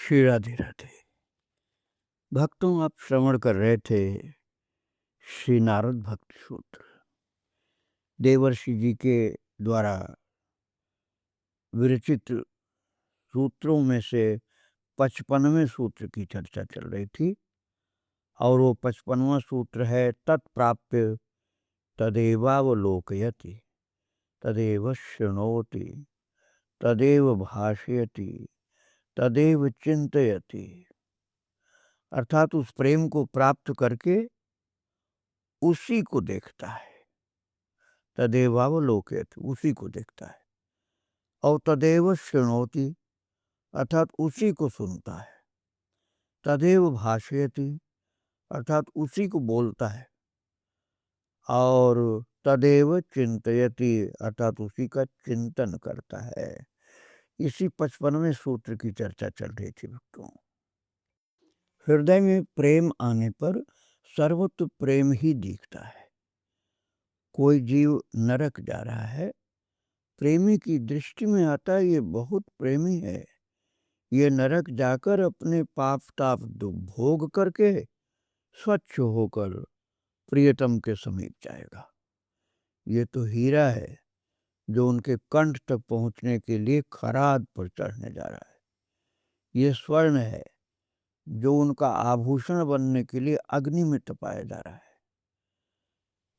श्री राधे राधे। भक्तों, आप श्रवण कर रहे थे श्री नारद भक्ति सूत्र, देवर्षि जी के द्वारा विरचित सूत्रों में से 55वें सूत्र की चर्चा चल रही थी। और वो 55वां सूत्र है तत्प्राप्य तदेवावलोकयति तदेव शृणोति तदेव भाषयति तदेव चिंतयति। अर्थात उस प्रेम को प्राप्त करके उसी को देखता है। तदेवावलोकयति, उसी को देखता है। और तदेव शृणोति, अर्थात उसी को सुनता है। तदेव भाषयति, अर्थात उसी को बोलता है। और तदेव चिंतयति, अर्थात उसी का चिंतन करता है। इसी 55वें सूत्र की चर्चा चल रही थी भक्तों। हृदय में प्रेम आने पर सर्वत्र प्रेम ही दिखता है। कोई जीव नरक जा रहा है, प्रेमी की दृष्टि में आता है ये बहुत प्रेमी है, ये नरक जाकर अपने पाप ताप भोग करके स्वच्छ होकर प्रियतम के समीप जाएगा। ये तो हीरा है जो उनके कंठ तक पहुंचने के लिए खराद पर चढ़ने जा रहा है। ये स्वर्ण है जो उनका आभूषण बनने के लिए अग्नि में तपाया जा रहा है।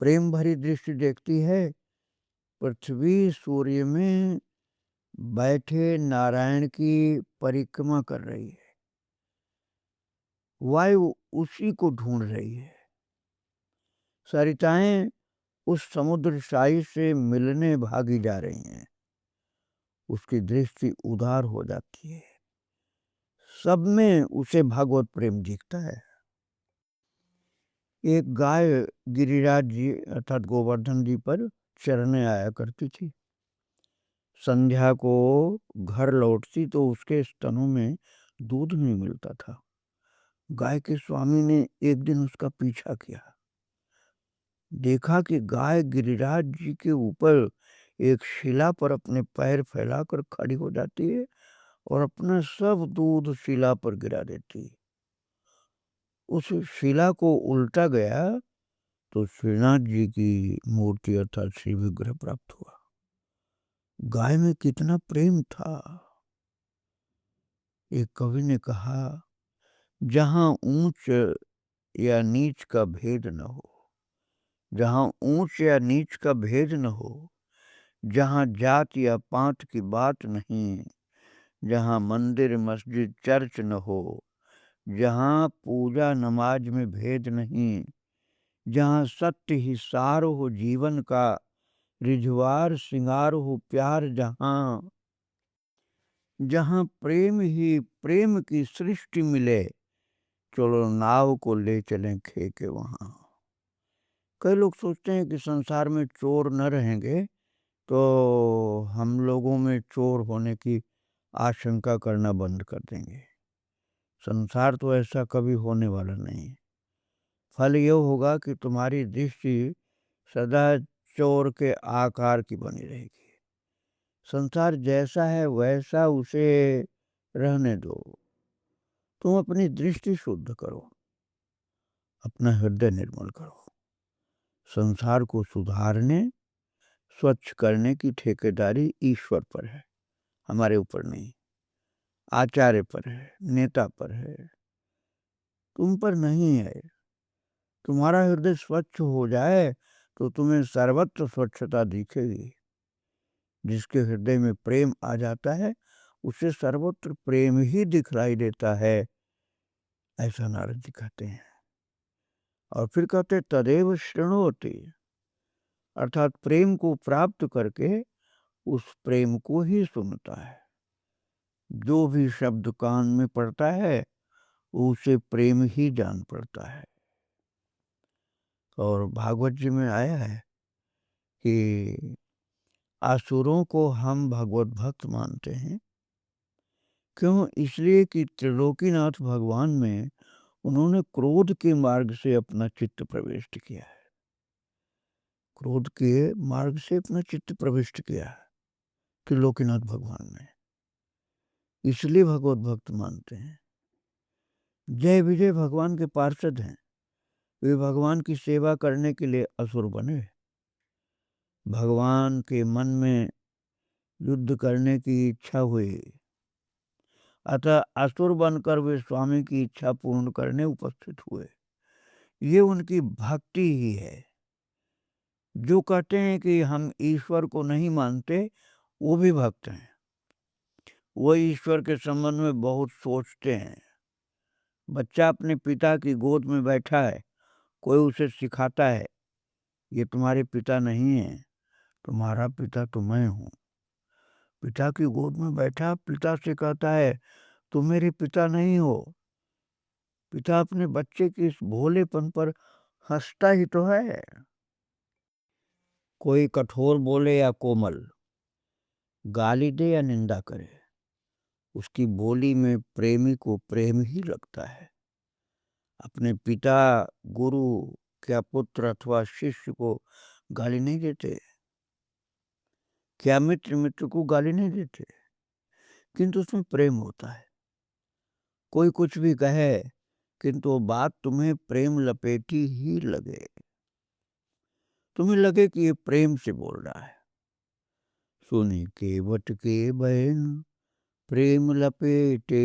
प्रेम भरी दृष्टि देखती है पृथ्वी सूर्य में बैठे नारायण की परिक्रमा कर रही है, वायु उसी को ढूंढ रही है, सरिताएं उस समुद्र साई से मिलने भागी जा रही हैं। उसकी दृष्टि उदार हो जाती है, सब में उसे भगवत प्रेम दिखता है। एक गाय गिरिराज जी अर्थात गोवर्धन जी पर चरने आया करती थी। संध्या को घर लौटती तो उसके स्तनों में दूध नहीं मिलता था। गाय के स्वामी ने एक दिन उसका पीछा किया, देखा कि गाय गिरिराज जी के ऊपर एक शिला पर अपने पैर फैलाकर खड़ी हो जाती है और अपना सब दूध शिला पर गिरा देती। उस शिला को उल्टा गया तो श्रीनाथ जी की मूर्ति अर्थात श्री विग्रह प्राप्त हुआ। गाय में कितना प्रेम था। एक कवि ने कहा, जहां ऊंच या नीच का भेद न हो, जहां ऊंच या नीच का भेद न हो, जहां जात या पात की बात नहीं, जहां मंदिर मस्जिद चर्च न हो, जहां पूजा नमाज में भेद नहीं, जहां सत्य ही सार हो जीवन का, रिझवार सिंगार हो प्यार, जहां प्रेम ही प्रेम की सृष्टि मिले, चलो नाव को ले चलें खे के वहां। कई लोग सोचते हैं कि संसार में चोर न रहेंगे तो हम लोगों में चोर होने की आशंका करना बंद कर देंगे। संसार तो ऐसा कभी होने वाला नहीं। फल ये होगा कि तुम्हारी दृष्टि सदा चोर के आकार की बनी रहेगी। संसार जैसा है वैसा उसे रहने दो। तुम अपनी दृष्टि शुद्ध करो, अपना हृदय निर्मल करो। संसार को सुधारने स्वच्छ करने की ठेकेदारी ईश्वर पर है, हमारे ऊपर नहीं। आचार्य पर है, नेता पर है, तुम पर नहीं है। तुम्हारा हृदय स्वच्छ हो जाए तो तुम्हें सर्वत्र स्वच्छता दिखेगी। जिसके हृदय में प्रेम आ जाता है उसे सर्वत्र प्रेम ही दिखलाई देता है, ऐसा नारद जी कहते हैं। और फिर कहते तदेव शृणोति, अर्थात प्रेम को प्राप्त करके उस प्रेम को ही सुनता है। जो भी शब्द कान में पड़ता है उसे प्रेम ही जान पड़ता है। और भागवत जी में आया है कि असुरों को हम भगवत भक्त मानते हैं। क्यों? इसलिए कि त्रिलोकीनाथ भगवान में उन्होंने क्रोध के मार्ग से अपना चित्त प्रविष्ट किया है। क्रोध के मार्ग से अपना चित्त प्रविष्ट किया है त्रिलोकीनाथ भगवान ने। इसलिए भगवत भक्त मानते हैं। जय विजय भगवान के पार्षद हैं, वे भगवान की सेवा करने के लिए असुर बने। भगवान के मन में युद्ध करने की इच्छा हुई, अतः असुर बनकर वे स्वामी की इच्छा पूर्ण करने उपस्थित हुए। ये उनकी भक्ति ही है। जो कहते हैं कि हम ईश्वर को नहीं मानते, वो भी भक्त हैं। वो ईश्वर के संबंध में बहुत सोचते हैं। बच्चा अपने पिता की गोद में बैठा है, कोई उसे सिखाता है, ये तुम्हारे पिता नहीं है, तुम्हारा पिता तो मैं हूँ। पिता की गोद में बैठा पिता से कहता है तुम मेरे पिता नहीं हो। पिता अपने बच्चे के इस भोलेपन पर हंसता ही तो है। कोई कठोर बोले या कोमल, गाली दे या निंदा करे, उसकी बोली में प्रेमी को प्रेम ही लगता है। अपने पिता, गुरु क्या पुत्र अथवा शिष्य को गाली नहीं देते, क्या मित्र मित्र को गाली नहीं देते, किंतु उसमें प्रेम होता है। कोई कुछ भी कहे किंतु वो बात तुम्हें प्रेम लपेटी ही लगे, तुम्हें लगे कि ये प्रेम से बोल रहा है। सुनी केवट के बहन प्रेम लपेटे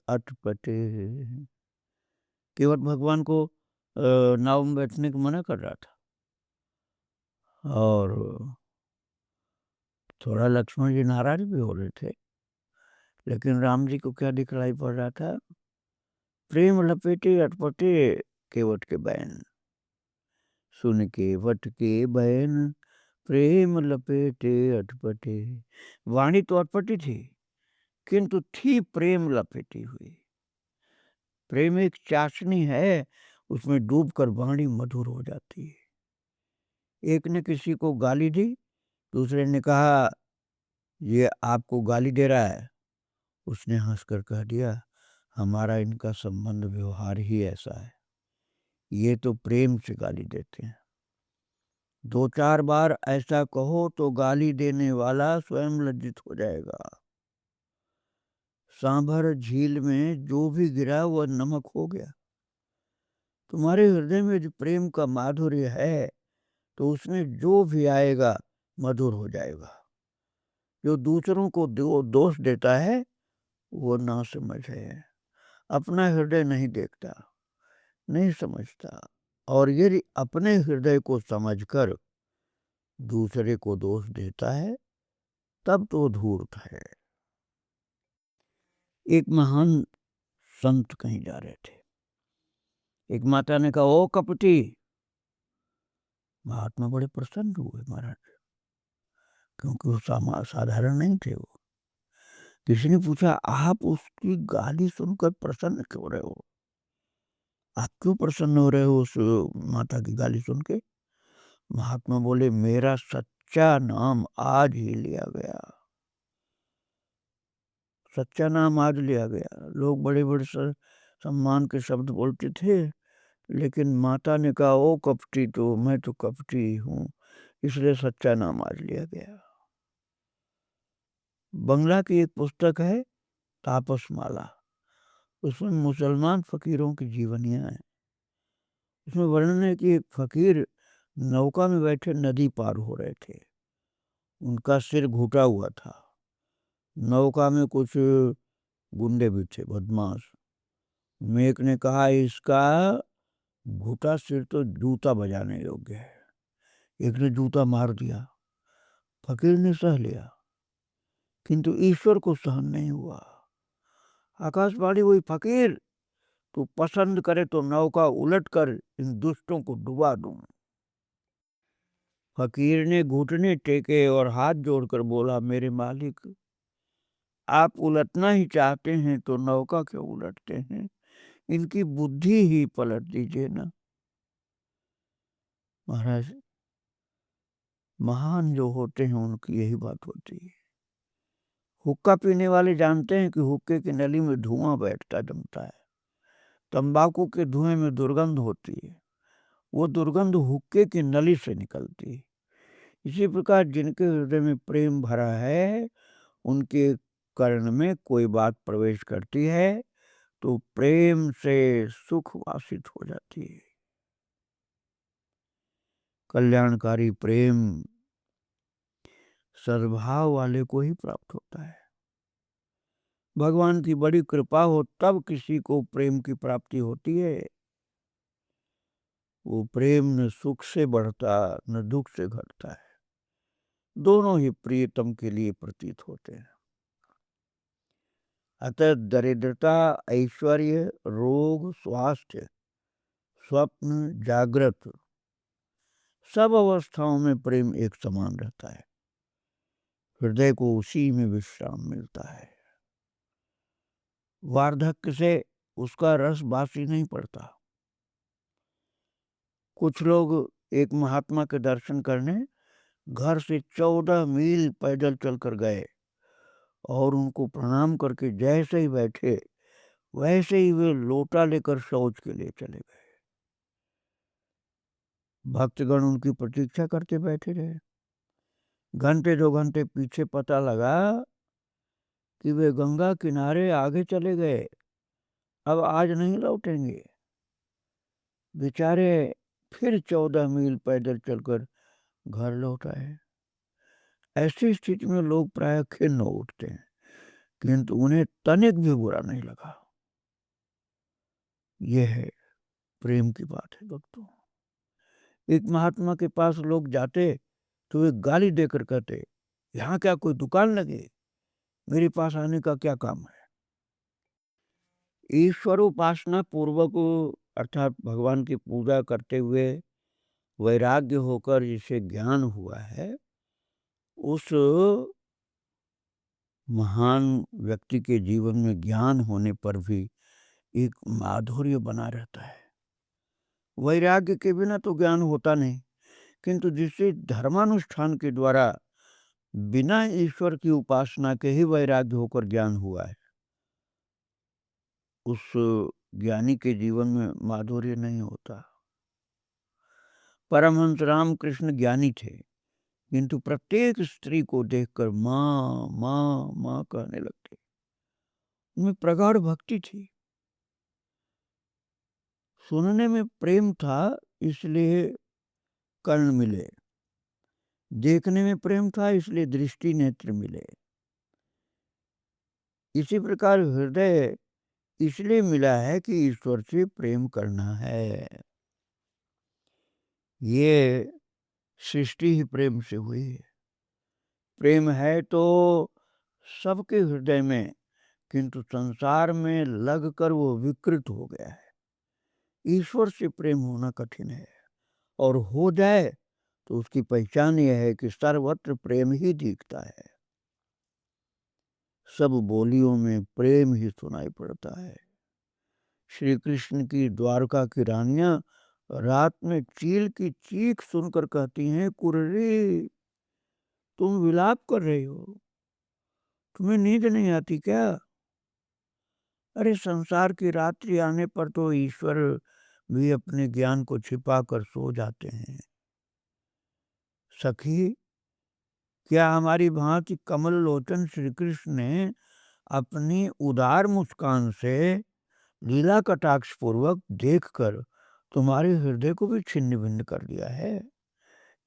अटपटे। केवट भगवान को नाव में बैठने को मना कर रहा था, और थोड़ा लक्ष्मण जी नाराज भी हो रहे थे, लेकिन राम जी को क्या दिखलाई पड़ रहा था? प्रेम लपेटे अटपटे केवट के बहन। सुन केवट के बहन प्रेम लपेटे अटपटे। वाणी तो अटपटी थी, किंतु थी प्रेम लपेटी हुई। प्रेम एक चाशनी है, उसमें डूबकर वाणी मधुर हो जाती है। एक ने किसी को गाली दी, दूसरे ने कहा ये आपको गाली दे रहा है। उसने हंसकर कह दिया हमारा इनका संबंध व्यवहार ही ऐसा है, ये तो प्रेम से गाली देते हैं। 2-4 बार ऐसा कहो तो गाली देने वाला स्वयं लज्जित हो जाएगा। सांभर झील में जो भी गिरा वह नमक हो गया। तुम्हारे हृदय में जो प्रेम का माधुर्य है, तो उसमें जो भी आएगा मधुर हो जाएगा। जो दूसरों को दोष देता है वो ना समझ है, अपना हृदय नहीं देखता, नहीं समझता। और यदि अपने हृदय को समझकर दूसरे को दोष देता है तब तो धूर्त है। एक महान संत कहीं जा रहे थे, एक माता ने कहा ओ कपटी। महात्मा बड़े प्रसन्न हुए महाराज, क्योंकि वो साधारण नहीं थे। वो किसी ने पूछा आप उसकी गाली सुनकर प्रसन्न क्यों रहे हो? आप क्यों प्रसन्न हो रहे हो उस माता की गाली सुन के? महात्मा बोले मेरा सच्चा नाम आज ही लिया गया। सच्चा नाम आज लिया गया। लोग बड़े बड़े सम्मान के शब्द बोलते थे, लेकिन माता ने कहा ओ कपटी, तो मैं तो कपटी हूँ, इसलिए सच्चा नाम आज लिया गया। बंगला की एक पुस्तक है तापसमाला, उसमें मुसलमान फकीरों की जीवनियाँ हैं। उसमें वर्णन है कि एक फकीर नौका में बैठे नदी पार हो रहे थे। उनका सिर घुटा हुआ था। नौका में कुछ गुंडे भी थे, बदमाश। एक ने कहा इसका घुटा सिर तो जूता बजाने योग्य है। एक ने जूता मार दिया। फकीर ने सह लिया, किंतु ईश्वर को सहन नहीं हुआ। आकाशवाणी हुई फकीर तू पसंद करे तो नौका उलट कर इन दुष्टों को डुबा दूं। फकीर ने घुटने टेके और हाथ जोड़कर बोला मेरे मालिक, आप उलटना ही चाहते हैं तो नौका क्यों उलटते हैं? इनकी बुद्धि ही पलट दीजिए ना। महाराज, महान जो होते हैं उनकी यही बात होती है। हुक्का पीने वाले जानते हैं कि हुक्के की नली में धुआं बैठता जमता है, तंबाकू के धुएं में दुर्गंध होती है, वो दुर्गंध हुक्के की नली से निकलती है। इसी प्रकार जिनके हृदय में प्रेम भरा है, उनके कर्ण में कोई बात प्रवेश करती है तो प्रेम से सुख वासित हो जाती है। कल्याणकारी प्रेम सद्भाव वाले को ही प्राप्त होता है। भगवान की बड़ी कृपा हो तब किसी को प्रेम की प्राप्ति होती है। वो प्रेम न सुख से बढ़ता न दुख से घटता है, दोनों ही प्रियतम के लिए प्रतीत होते हैं। अतः दरिद्रता, ऐश्वर्य, रोग, स्वास्थ्य, स्वप्न, जागृत, सब अवस्थाओं में प्रेम एक समान रहता है। हृदय को उसी में विश्राम मिलता है। वार्धक्य से उसका रस बासी नहीं पड़ता। कुछ लोग एक महात्मा के दर्शन करने घर से 14 मील पैदल चलकर गए और उनको प्रणाम करके जैसे ही बैठे वैसे ही वे लोटा लेकर शौच के लिए चले गए। भक्तगण उनकी प्रतीक्षा करते बैठे रहे। घंटे 2 घंटे पीछे पता लगा कि वे गंगा किनारे आगे चले गए, अब आज नहीं लौटेंगे। बेचारे फिर 14 मील पैदल चलकर घर लौट आए। ऐसी स्थिति में लोग प्राय खिन्न हो उठते हैं, किंतु उन्हें तनिक भी बुरा नहीं लगा। यह है प्रेम की बात है भक्तों। एक महात्मा के पास लोग जाते तो वे गाली देकर कहते, यहाँ क्या कोई दुकान लगे, मेरे पास आने का क्या काम है। ईश्वर उपासना पूर्वक अर्थात भगवान की पूजा करते हुए वैराग्य होकर जिसे ज्ञान हुआ है, उस महान व्यक्ति के जीवन में ज्ञान होने पर भी एक माधुर्य बना रहता है। वैराग्य के बिना तो ज्ञान होता नहीं, किंतु जिसे धर्मानुष्ठान के द्वारा बिना ईश्वर की उपासना के ही वैराग्य होकर ज्ञान हुआ है, उस ज्ञानी के जीवन में माधुर्य नहीं होता। परमहंस रामकृष्ण ज्ञानी थे, किंतु प्रत्येक स्त्री को देखकर माँ माँ माँ कहने लगते। उनमें प्रगाढ़ भक्ति थी, सुनने में प्रेम था इसलिए कर्ण मिले, देखने में प्रेम था इसलिए दृष्टि नेत्र मिले। इसी प्रकार हृदय इसलिए मिला है कि ईश्वर से प्रेम करना है। ये सृष्टि ही प्रेम से हुई है। प्रेम है तो सबके हृदय में, किंतु संसार में लगकर वो विकृत हो गया है। ईश्वर से प्रेम होना कठिन है, और हो जाए तो उसकी पहचान यह है कि सर्वत्र प्रेम ही दिखता है। सब बोलियों में प्रेम ही सुनाई पड़ता है। श्री कृष्ण की द्वारका की रानियां रात में चील की चीख सुनकर कहती हैं, कुर्री तुम विलाप कर रही हो, तुम्हें नींद नहीं आती क्या? अरे संसार की रात्रि आने पर तो ईश्वर भी अपने ज्ञान को छिपा कर सो जाते हैं। सखी, क्या हमारी भांति कमल लोचन श्री कृष्ण ने अपनी उदार मुस्कान से लीला कटाक्ष पूर्वक देखकर तुम्हारे हृदय को भी छिन्न भिन्न कर दिया है?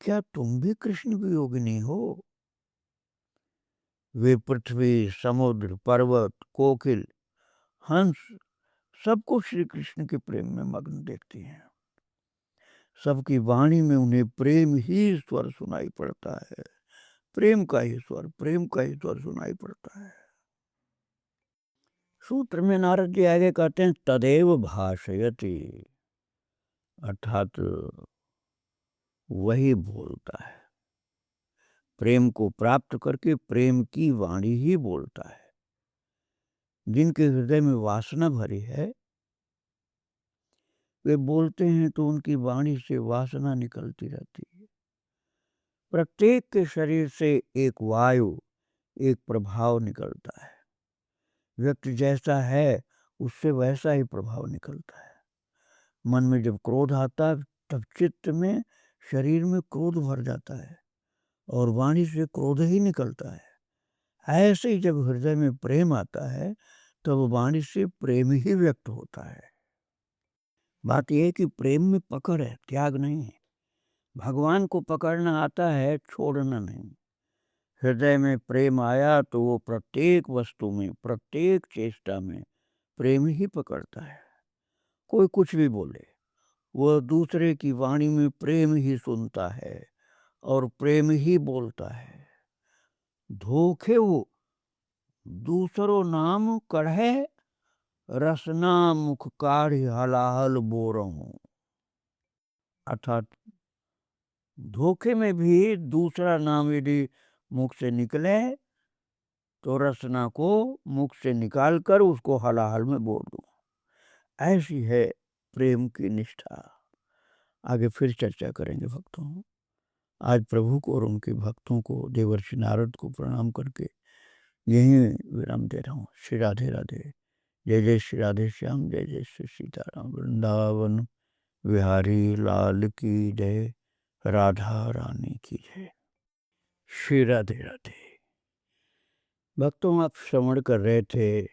क्या तुम भी कृष्ण वियोगिनी हो? वे पृथ्वी, समुद्र, पर्वत, कोकिल, हंस सबको श्री कृष्ण के प्रेम में मग्न देखती हैं। सबकी वाणी में उन्हें प्रेम ही स्वर सुनाई पड़ता है। प्रेम का ही स्वर, प्रेम का ही स्वर सुनाई पड़ता है। सूत्र में नारद जी आगे कहते हैं, तदेव भाषयति, अर्थात वही बोलता है। प्रेम को प्राप्त करके प्रेम की वाणी ही बोलता है। जिनके हृदय में वासना भरी है वे बोलते हैं तो उनकी वाणी से वासना निकलती रहती है। प्रत्येक के शरीर से एक वायु, एक प्रभाव निकलता है। व्यक्ति जैसा है उससे वैसा ही प्रभाव निकलता है। मन में जब क्रोध आता है तब चित्त में, शरीर में क्रोध भर जाता है और वाणी से क्रोध ही निकलता है। ऐसे ही जब हृदय में प्रेम आता है तब वाणी से प्रेम ही व्यक्त होता है। बात यह है कि प्रेम में पकड़ है, त्याग नहीं है। भगवान को पकड़ना आता है, छोड़ना नहीं। हृदय में प्रेम आया तो वो प्रत्येक वस्तु में, प्रत्येक चेष्टा में प्रेम ही पकड़ता है। कोई कुछ भी बोले, वह दूसरे की वाणी में प्रेम ही सुनता है और प्रेम ही बोलता है। धोखे वो दूसरो नाम कढ़े, रसना मुख काढ़ी हलाहल बोरों। अर्थात धोखे में भी दूसरा नाम यदि मुख से निकले तो रसना को मुख से निकाल कर उसको हलाहल में बोल दूं। ऐसी है प्रेम की निष्ठा। आगे फिर चर्चा करेंगे भक्तों। आज प्रभु को और उनके भक्तों को, देवर्षि नारद को प्रणाम करके यही विराम दे रहा हूँ। श्री राधे राधे। जय जय श्री राधे श्याम, जय जय श्री सीताराम। वृंदावन बिहारी लाल की जय, राधा रानी की जय। श्री राधे राधे। भक्तों, आप श्रवण कर रहे थे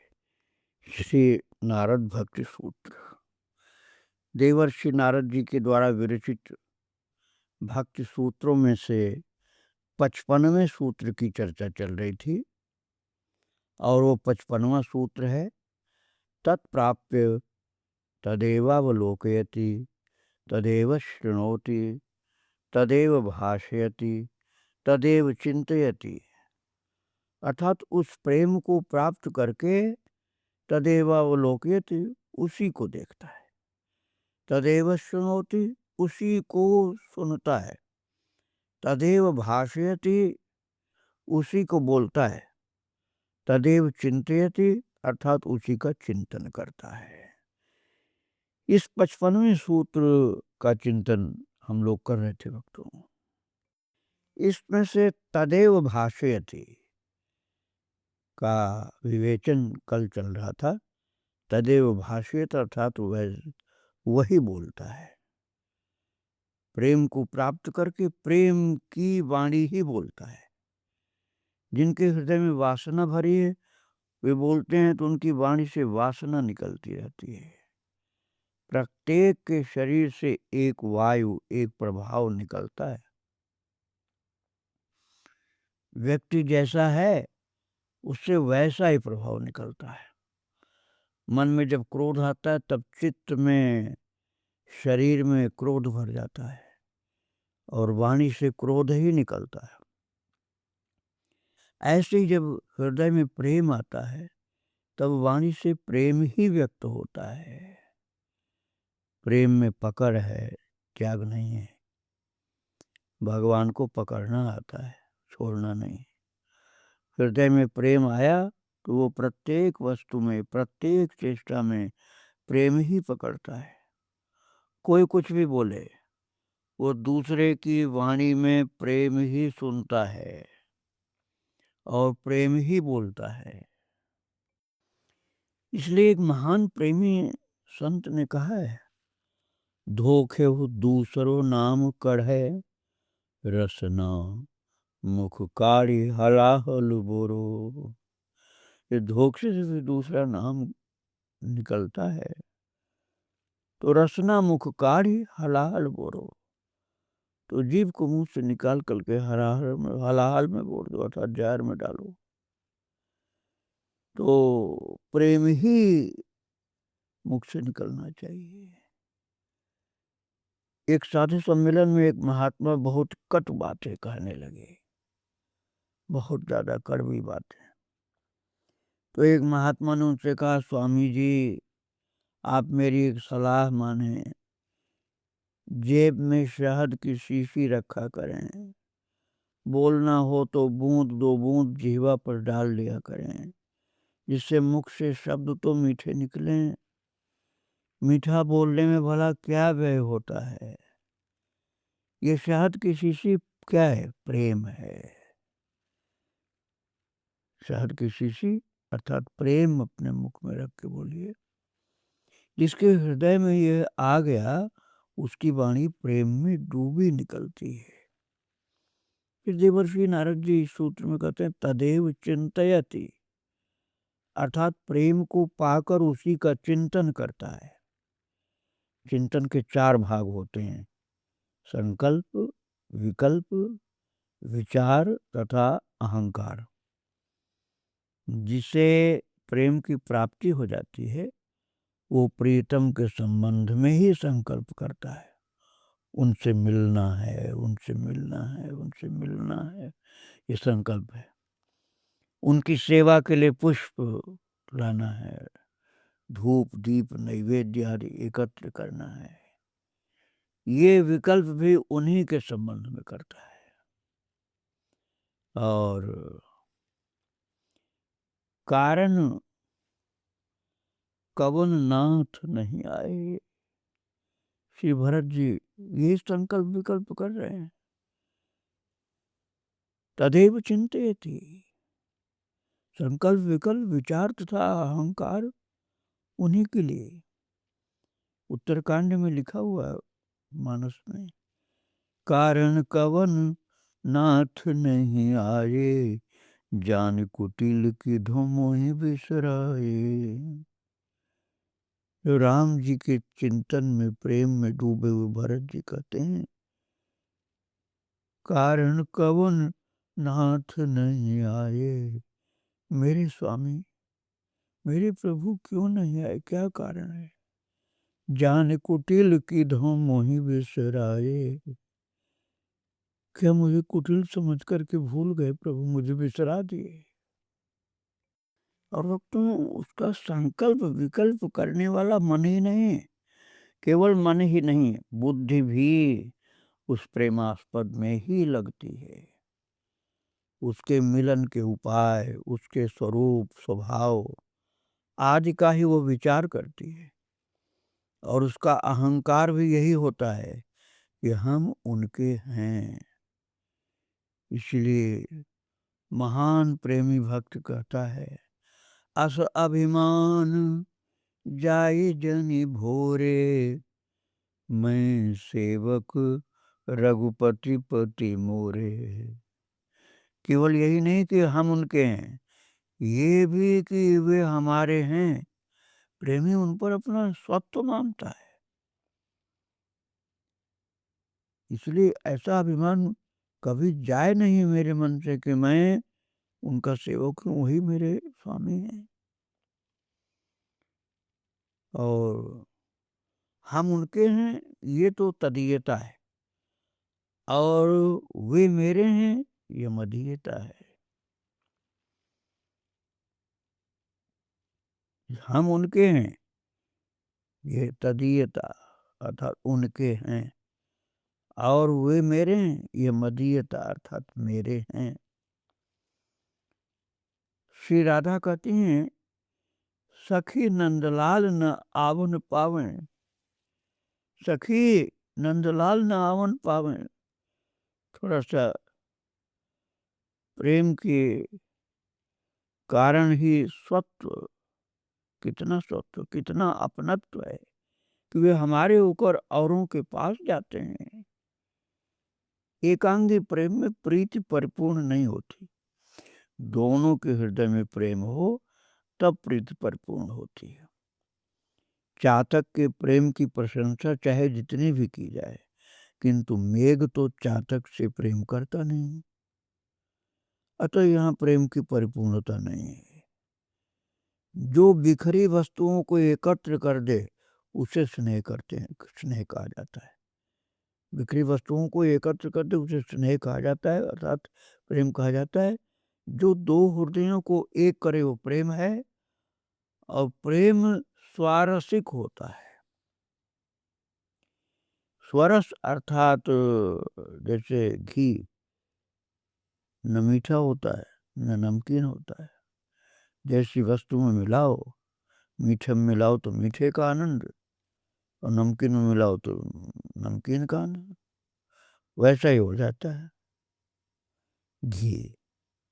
श्री नारद भक्ति सूत्र। देवर्षि नारद जी के द्वारा विरचित भक्ति सूत्रों में से 55वें सूत्र की चर्चा चल रही थी और वो 55वां सूत्र है, तत्प्राप्य तदेवावलोकयति तदेव शृणोति तदेव भाषयति तदेव चिंतयति। अर्थात उस प्रेम को प्राप्त करके तदेवावलोकयति, उसी को देखता है, तदेव शृणोति, उसी को सुनता है, तदेव भाषयति, उसी को बोलता है, तदेव चिंतयति, अर्थात उसी का चिंतन करता है। इस 55वें सूत्र का चिंतन हम लोग कर रहे थे भक्तों। इसमें से तदेव भाषयति का विवेचन कल चल रहा था। तदेव भाषयति अर्थात वही बोलता है। प्रेम को प्राप्त करके प्रेम की वाणी ही बोलता है। जिनके हृदय में वासना भरी है वे बोलते हैं तो उनकी वाणी से वासना निकलती रहती है। प्रत्येक के शरीर से एक वायु, एक प्रभाव निकलता है। व्यक्ति जैसा है उससे वैसा ही प्रभाव निकलता है। मन में जब क्रोध आता है तब चित्त में, शरीर में क्रोध भर जाता है और वाणी से क्रोध ही निकलता है। ऐसे ही जब हृदय में प्रेम आता है तब वाणी से प्रेम ही व्यक्त होता है। प्रेम में पकड़ है, त्याग नहीं है। भगवान को पकड़ना आता है, छोड़ना नहीं। हृदय में प्रेम आया तो वो प्रत्येक वस्तु में, प्रत्येक चेष्टा में प्रेम ही पकड़ता है। कोई कुछ भी बोले, वो दूसरे की वाणी में प्रेम ही सुनता है और प्रेम ही बोलता है। इसलिए एक महान प्रेमी संत ने कहा है, धोखे दूसरो नाम कढ़े, रसना मुख काढ़ी हलाहल बोरो। ये धोखे से भी दूसरा नाम निकलता है तो रसना मुख काढ़ी हलाहल बोरो, तो जीभ को मुंह से निकाल करके हलाहल में बोल दो, अर्थात जार में डालो। तो प्रेम ही मुख से निकलना चाहिए। एक साधु सम्मेलन में एक महात्मा बहुत कटु बातें कहने लगे, बहुत ज्यादा कड़वी बातें। तो एक महात्मा ने उनसे कहा, स्वामी जी आप मेरी एक सलाह माने, जेब में शहद की शीशी रखा करें, बोलना हो तो बूंद दो बूंद जीवा पर डाल लिया करें, जिससे मुख से शब्द तो मीठे निकलें। मीठा बोलने में भला क्या व्यय होता है। ये शहद की शीशी क्या है? प्रेम है। शहद की शीशी अर्थात प्रेम अपने मुख में रख के बोलिए। जिसके हृदय में ये आ गया उसकी वाणी प्रेम में डूबी निकलती है। फिर देवर्षि नारद जी इस सूत्र में कहते हैं तदेव चिंतयति, अर्थात प्रेम को पाकर उसी का चिंतन करता है। चिंतन के 4 भाग होते हैं, संकल्प, विकल्प, विचार तथा अहंकार। जिसे प्रेम की प्राप्ति हो जाती है वो प्रीतम के संबंध में ही संकल्प करता है, उनसे मिलना है, उनसे मिलना है, उनसे मिलना है, ये संकल्प है। उनकी सेवा के लिए पुष्प लाना है, धूप दीप नैवेद्य आदि एकत्र करना है, ये विकल्प भी उन्हीं के संबंध में करता है। और कारण कवन नाथ नहीं आए, श्री भरत जी ये संकल्प विकल्प कर रहे हैं। तदेव चिंतयति, संकल्प विकल्प विचार तथा अहंकार उन्हीं के लिए। उत्तरकांड में लिखा हुआ है मानस में, कारण कवन नाथ नहीं आए, जान कुटिल की धोमोहि बिसराए। जो राम जी के चिंतन में प्रेम में डूबे हुए भरत जी कहते हैं कारण कवन नाथ नहीं आए, मेरे स्वामी मेरे प्रभु क्यों नहीं आए, क्या कारण है। जान कुटिल की धोम मोहि बिसराए, क्या मुझे कुटिल समझ करके भूल गए प्रभु, मुझे बिसरा दिए। और तो उसका संकल्प विकल्प करने वाला मन ही नहीं, केवल मन ही नहीं, बुद्धि भी उस प्रेमास्पद में ही लगती है। उसके मिलन के उपाय, उसके स्वरूप स्वभाव आदि का ही वो विचार करती है। और उसका अहंकार भी यही होता है कि हम उनके हैं। इसलिए महान प्रेमी भक्त कहता है अस अभिमान जाई जनि भोरे, मैं सेवक रघुपति पति मोरे। केवल यही नहीं कि हम उनके हैं, ये भी कि वे हमारे हैं। प्रेमी उन पर अपना स्वत्व मानता है। इसलिए ऐसा अभिमान कभी जाए नहीं मेरे मन से कि मैं उनका सेवक हूँ, वही मेरे स्वामी हैं और हम उनके हैं, ये तो तदीयता है। और वे मेरे हैं, ये मदीयता है। हम उनके हैं, ये तदीयता अर्थात उनके हैं, और वे मेरे हैं, ये मदीयता अर्थात मेरे हैं। श्री राधा कहती हैं सखी नंदलाल न आवन पावे, सखी नंदलाल न आवन पावे। थोड़ा सा प्रेम के कारण ही स्वत्व, कितना स्वत्व, कितना अपनत्व है कि वे हमारे ऊपर औरों के पास जाते हैं। एकांगी प्रेम में प्रीति परिपूर्ण नहीं होती, दोनों के हृदय में प्रेम हो तब प्रीति परिपूर्ण होती है। चातक के प्रेम की प्रशंसा चाहे जितनी भी की जाए, किंतु मेघ तो चातक से प्रेम करता नहीं, अतः यहाँ प्रेम की परिपूर्णता नहीं है। जो बिखरी वस्तुओं को एकत्र कर दे उसे स्नेह करते हैं, स्नेह कहा जाता है। बिखरी वस्तुओं को एकत्र कर दे उसे स्नेह कहा जाता है, अर्थात प्रेम कहा जाता है। जो दो हृदयों को एक करे वो प्रेम है, और प्रेम स्वारसिक होता है। स्वरस अर्थात जैसे घी न मीठा होता है न नमकीन होता है। जैसी वस्तु में मिलाओ, मीठे में मिलाओ तो मीठे का आनंद, और नमकीन में मिलाओ तो नमकीन का आनंद, वैसा ही हो जाता है घी।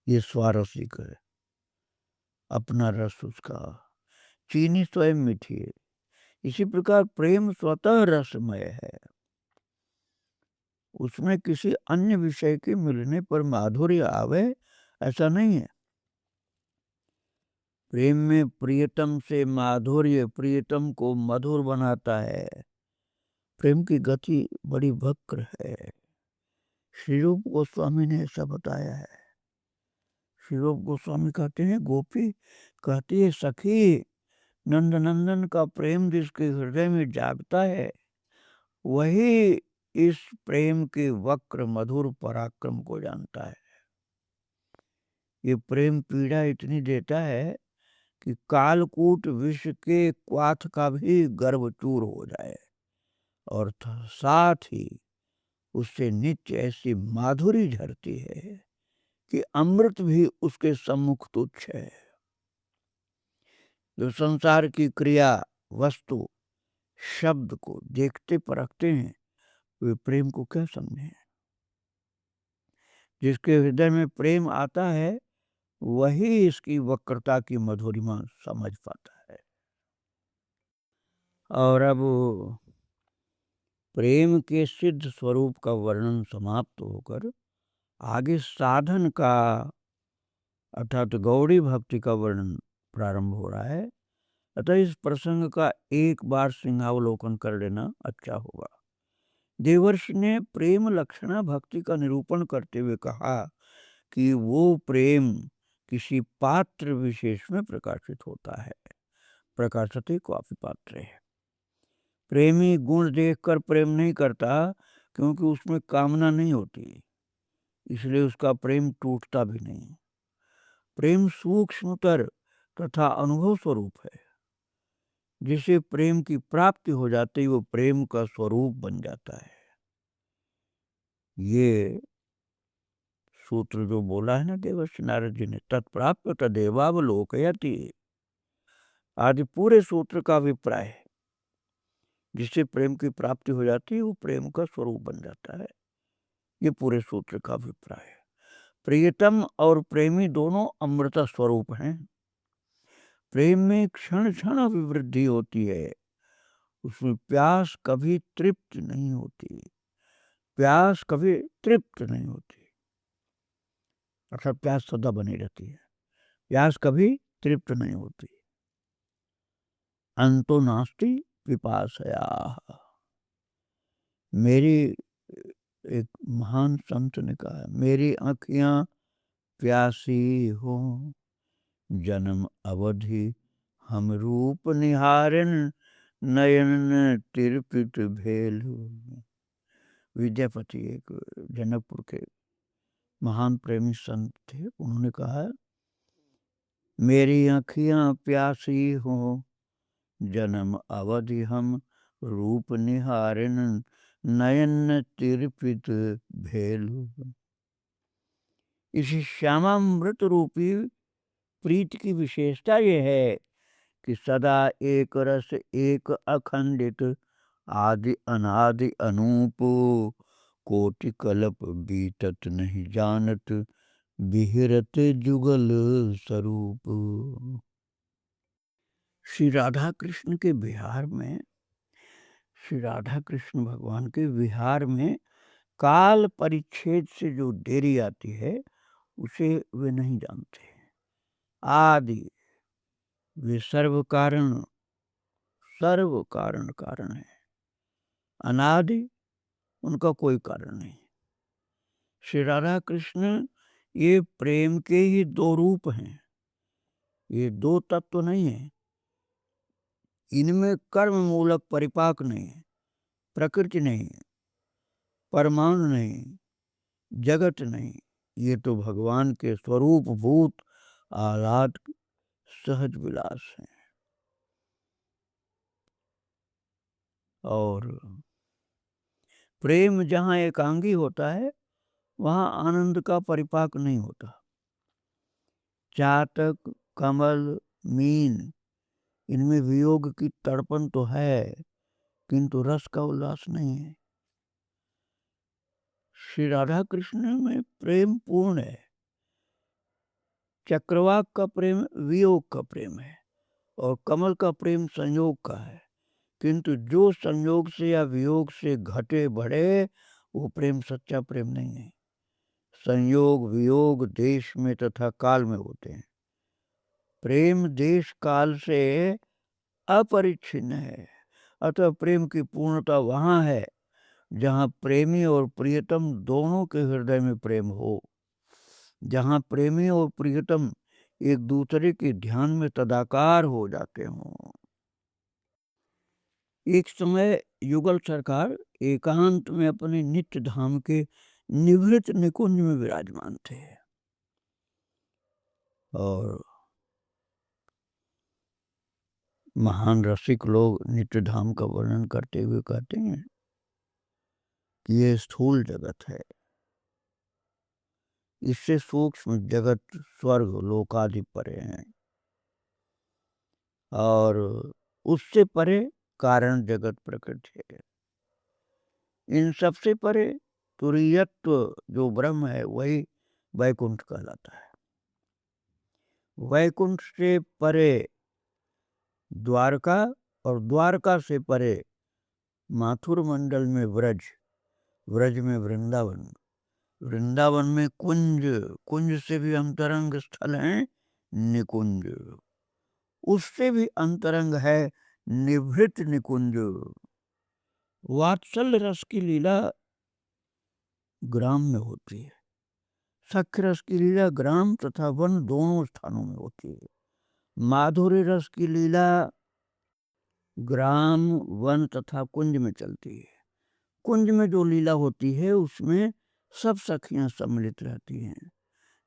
ये स्वारसिक है, अपना रस उसका, चीनी स्वयं मीठी है। इसी प्रकार प्रेम स्वतः रसमय है। उसमें किसी अन्य विषय के मिलने पर माधुर्य आवे ऐसा नहीं है। प्रेम में प्रियतम से माधुर्य प्रियतम को मधुर बनाता है। प्रेम की गति बड़ी वक्र है। श्री रूप गोस्वामी ने ऐसा बताया है। श्री रूप गोस्वामी कहते हैं, गोपी कहती है, सखी नंद नंदन का प्रेम जिसके हृदय में जागता है वही इस प्रेम के वक्र मधुर पराक्रम को जानता है। ये प्रेम पीड़ा इतनी देता है कि कालकूट विष के क्वाथ का भी गर्भ चूर हो जाए, और साथ ही उससे नित्य ऐसी माधुरी झरती है कि अमृत भी उसके सम्मुख तुच्छ है। जो संसार की क्रिया वस्तु शब्द को देखते परखते हैं वे प्रेम को क्या समझे। जिसके हृदय में प्रेम आता है वही इसकी वक्रता की मधुरिमा समझ पाता है। और अब प्रेम के सिद्ध स्वरूप का वर्णन समाप्त होकर आगे साधन का अर्थात गौड़ी भक्ति का वर्णन प्रारंभ हो रहा है। अतः इस प्रसंग का एक बार सिंहावलोकन कर लेना अच्छा होगा। देवर्षि ने प्रेम लक्षणा भक्ति का निरूपण करते हुए कहा कि वो प्रेम किसी पात्र विशेष में प्रकाशित होता है। प्रकाशते क्वापि पात्र है। प्रेमी गुण देखकर प्रेम नहीं करता क्योंकि उसमें कामना नहीं होती, इसलिए उसका प्रेम टूटता भी नहीं। प्रेम सूक्ष्मतर तथा अनुभव स्वरूप है। जिसे प्रेम की प्राप्ति हो जाती है वो प्रेम का स्वरूप बन जाता है। ये सूत्र जो बोला है ना देवर्षि नारद जी ने, तत्प्राप्त तदेवावलोकयति, आदि पूरे सूत्र का अभिप्राय है। जिससे प्रेम की प्राप्ति हो जाती है वो प्रेम का स्वरूप बन जाता है। ये पूरे सूत्र का अभिप्राय है। प्रियतम और प्रेमी दोनों अमृता स्वरूप हैं। प्रेम में क्षण क्षण अभिवृद्धि होती है। उसमें प्यास कभी तृप्त नहीं होती। प्यास कभी तृप्त नहीं होती, अर्थात प्यास सदा बनी रहती है। प्यास कभी तृप्त नहीं होती। अंतो नास्ति पिपासया। मेरी एक महान संत ने कहा है, मेरी आँखियाँ प्यासी हो जन्म अवधि हम रूप निहारन नयन तिरपित भेल। विद्यापति एक जनकपुर के महान प्रेमी संत थे। उन्होंने कहा, मेरी आँखियाँ प्यासी हो जन्म अवधि हम रूप निहारन नयन तिरपित भेल। इसी श्यामामृत रूपी प्रीति की विशेषता यह है कि सदा एक रस एक अखंडित आदि अनादि अनूप कोटि कल्प बीतत नहीं जानत बिहरत जुगल स्वरूप। श्री राधा कृष्ण के विहार में, श्री राधा कृष्ण भगवान के विहार में काल परिच्छेद से जो देरी आती है उसे वे नहीं जानते। आदि वे सर्व कारण कारण है। अनादि उनका कोई कारण नहीं। श्री राधा कृष्ण ये प्रेम के ही दो रूप हैं। ये दो तत्व नहीं है। इनमें कर्म मूलक परिपाक नहीं है, प्रकृति नहीं, परमाणु नहीं, जगत नहीं। ये तो भगवान के स्वरूप भूत आह्लाद सहज विलास हैं। और प्रेम जहाँ एकांगी होता है वहाँ आनंद का परिपाक नहीं होता। चातक कमल मीन इनमें वियोग की तड़पन तो है किंतु रस का उल्लास नहीं है। श्री राधा कृष्ण में प्रेम पूर्ण है। चक्रवाक का प्रेम वियोग का प्रेम है और कमल का प्रेम संयोग का है। किंतु जो संयोग से या वियोग से घटे बढ़े वो प्रेम सच्चा प्रेम नहीं है। संयोग वियोग देश में तथा काल में होते हैं। प्रेम देश काल से अपरिच्छिन्न है। अतः प्रेम की पूर्णता वहाँ है जहाँ प्रेमी और प्रियतम दोनों के हृदय में प्रेम हो, जहाँ प्रेमी और प्रियतम एक दूसरे के ध्यान में तदाकार हो जाते हों। एक समय युगल सरकार एकांत में अपने नित्य धाम के निवृत्त निकुंज में विराजमान थे और महान रसिक लोग नित्य धाम का वर्णन करते हुए कहते हैं कि ये स्थूल जगत है, इससे सूक्ष्म जगत स्वर्ग लोकादि परे हैं और उससे परे कारण जगत प्रकट है। इन सबसे परे तुरीयत्व जो ब्रह्म है वही वैकुंठ कहलाता है। वैकुंठ से परे द्वारका और द्वारका से परे माथुर मंडल में व्रज, व्रज में वृंदावन, वृंदावन में कुंज, कुंज से भी अंतरंग स्थल है निकुंज, उससे भी अंतरंग है निभृत निकुंज। वात्सल्य रस की लीला ग्राम में होती है, सख्य रस की लीला ग्राम तथा वन दोनों स्थानों में होती है। माधुर्य रस की लीला ग्राम वन तथा कुंज में चलती है। कुंज में जो लीला होती है उसमें सब सखियां सम्मिलित रहती हैं।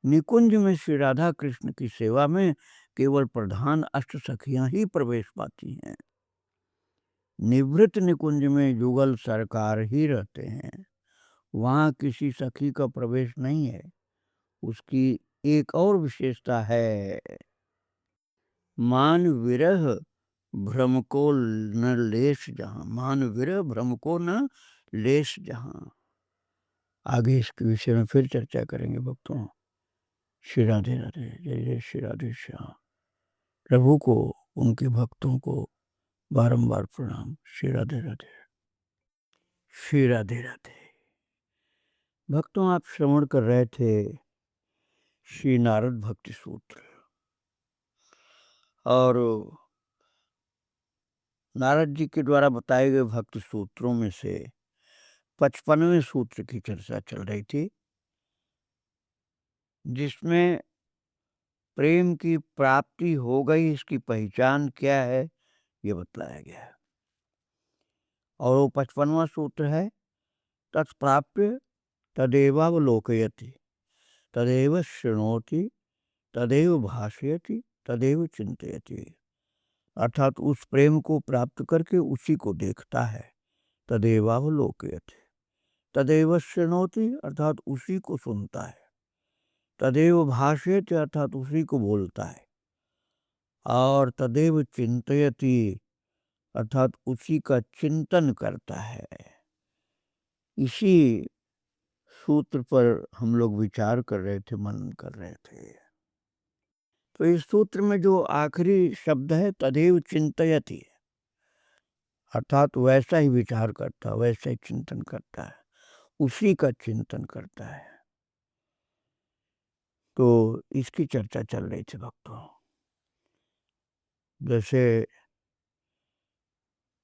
निकुंज में श्री राधा कृष्ण की सेवा में केवल प्रधान अष्ट सखियां ही प्रवेश पाती हैं। निवृत्त निकुंज में युगल सरकार ही रहते हैं, वहाँ किसी सखी का प्रवेश नहीं है। उसकी एक और विशेषता है, मान विरह भ्रम को न लेश जहाँ, मान विरह भ्रम को न लेश जहाँ। आगे इसके विषय में फिर चर्चा करेंगे भक्तों। श्री राधे राधे, जय जय श्री राधे श्याम। प्रभु को, उनके भक्तों को बारंबार प्रणाम। श्री राधे राधे, श्री राधे राधे। भक्तों, आप श्रवण कर रहे थे श्री नारद भक्ति सूत्र और नारद जी के द्वारा बताए गए भक्ति सूत्रों में से 55वें सूत्र की चर्चा चल रही थी, जिसमें प्रेम की प्राप्ति हो गई इसकी पहचान क्या है ये बतलाया गया है। और वो 55वां सूत्र है, तत्प्राप्य तदेवावलोकयति तदेव शृणोति तदेव भाषयति तदेव चिंतयति। अर्थात उस प्रेम को प्राप्त करके उसी को देखता है, तदेवावलोकयति, तदेव शृणोति अर्थात उसी को सुनता है, तदेव भाषयति अर्थात उसी को बोलता है, और तदेव चिंतयति अर्थात उसी का चिंतन करता है। इसी सूत्र पर हम लोग विचार कर रहे थे, मनन कर रहे थे। तो इस सूत्र में जो आखिरी शब्द है तदेव चिंतयति, अर्थात वैसा ही विचार करता, वैसा ही चिंतन करता है, उसी का चिंतन करता है। तो इसकी चर्चा चल रही थी भक्तों। जैसे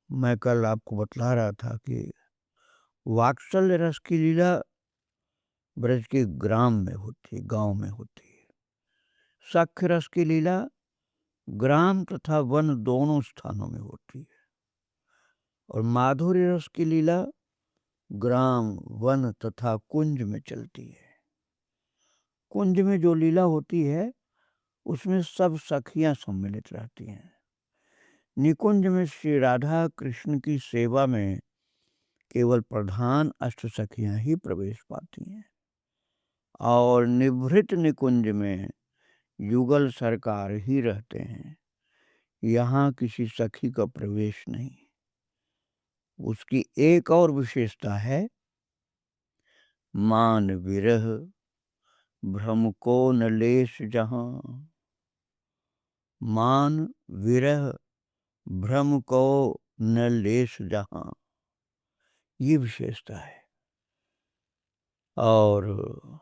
मैं कल आपको बतला रहा था कि वात्सल्य रस की लीला ब्रज के ग्राम में होती है, गांव में होती है। सख्य रस की लीला ग्राम तथा वन दोनों स्थानों में होती है। और माधुर्य रस की लीला ग्राम वन तथा कुंज में चलती है। कुंज में जो लीला होती है उसमें सब सखियां सम्मिलित रहती हैं। निकुंज में श्री राधा कृष्ण की सेवा में केवल प्रधान अष्ट सखियां ही प्रवेश पाती हैं। और निभृत निकुंज में युगल सरकार ही रहते हैं, यहाँ किसी सखी का प्रवेश नहीं। उसकी एक और विशेषता है, मान विरह भ्रम को न लेश जहाँ, मान विरह भ्रम को न लेश जहाँ, ये विशेषता है। और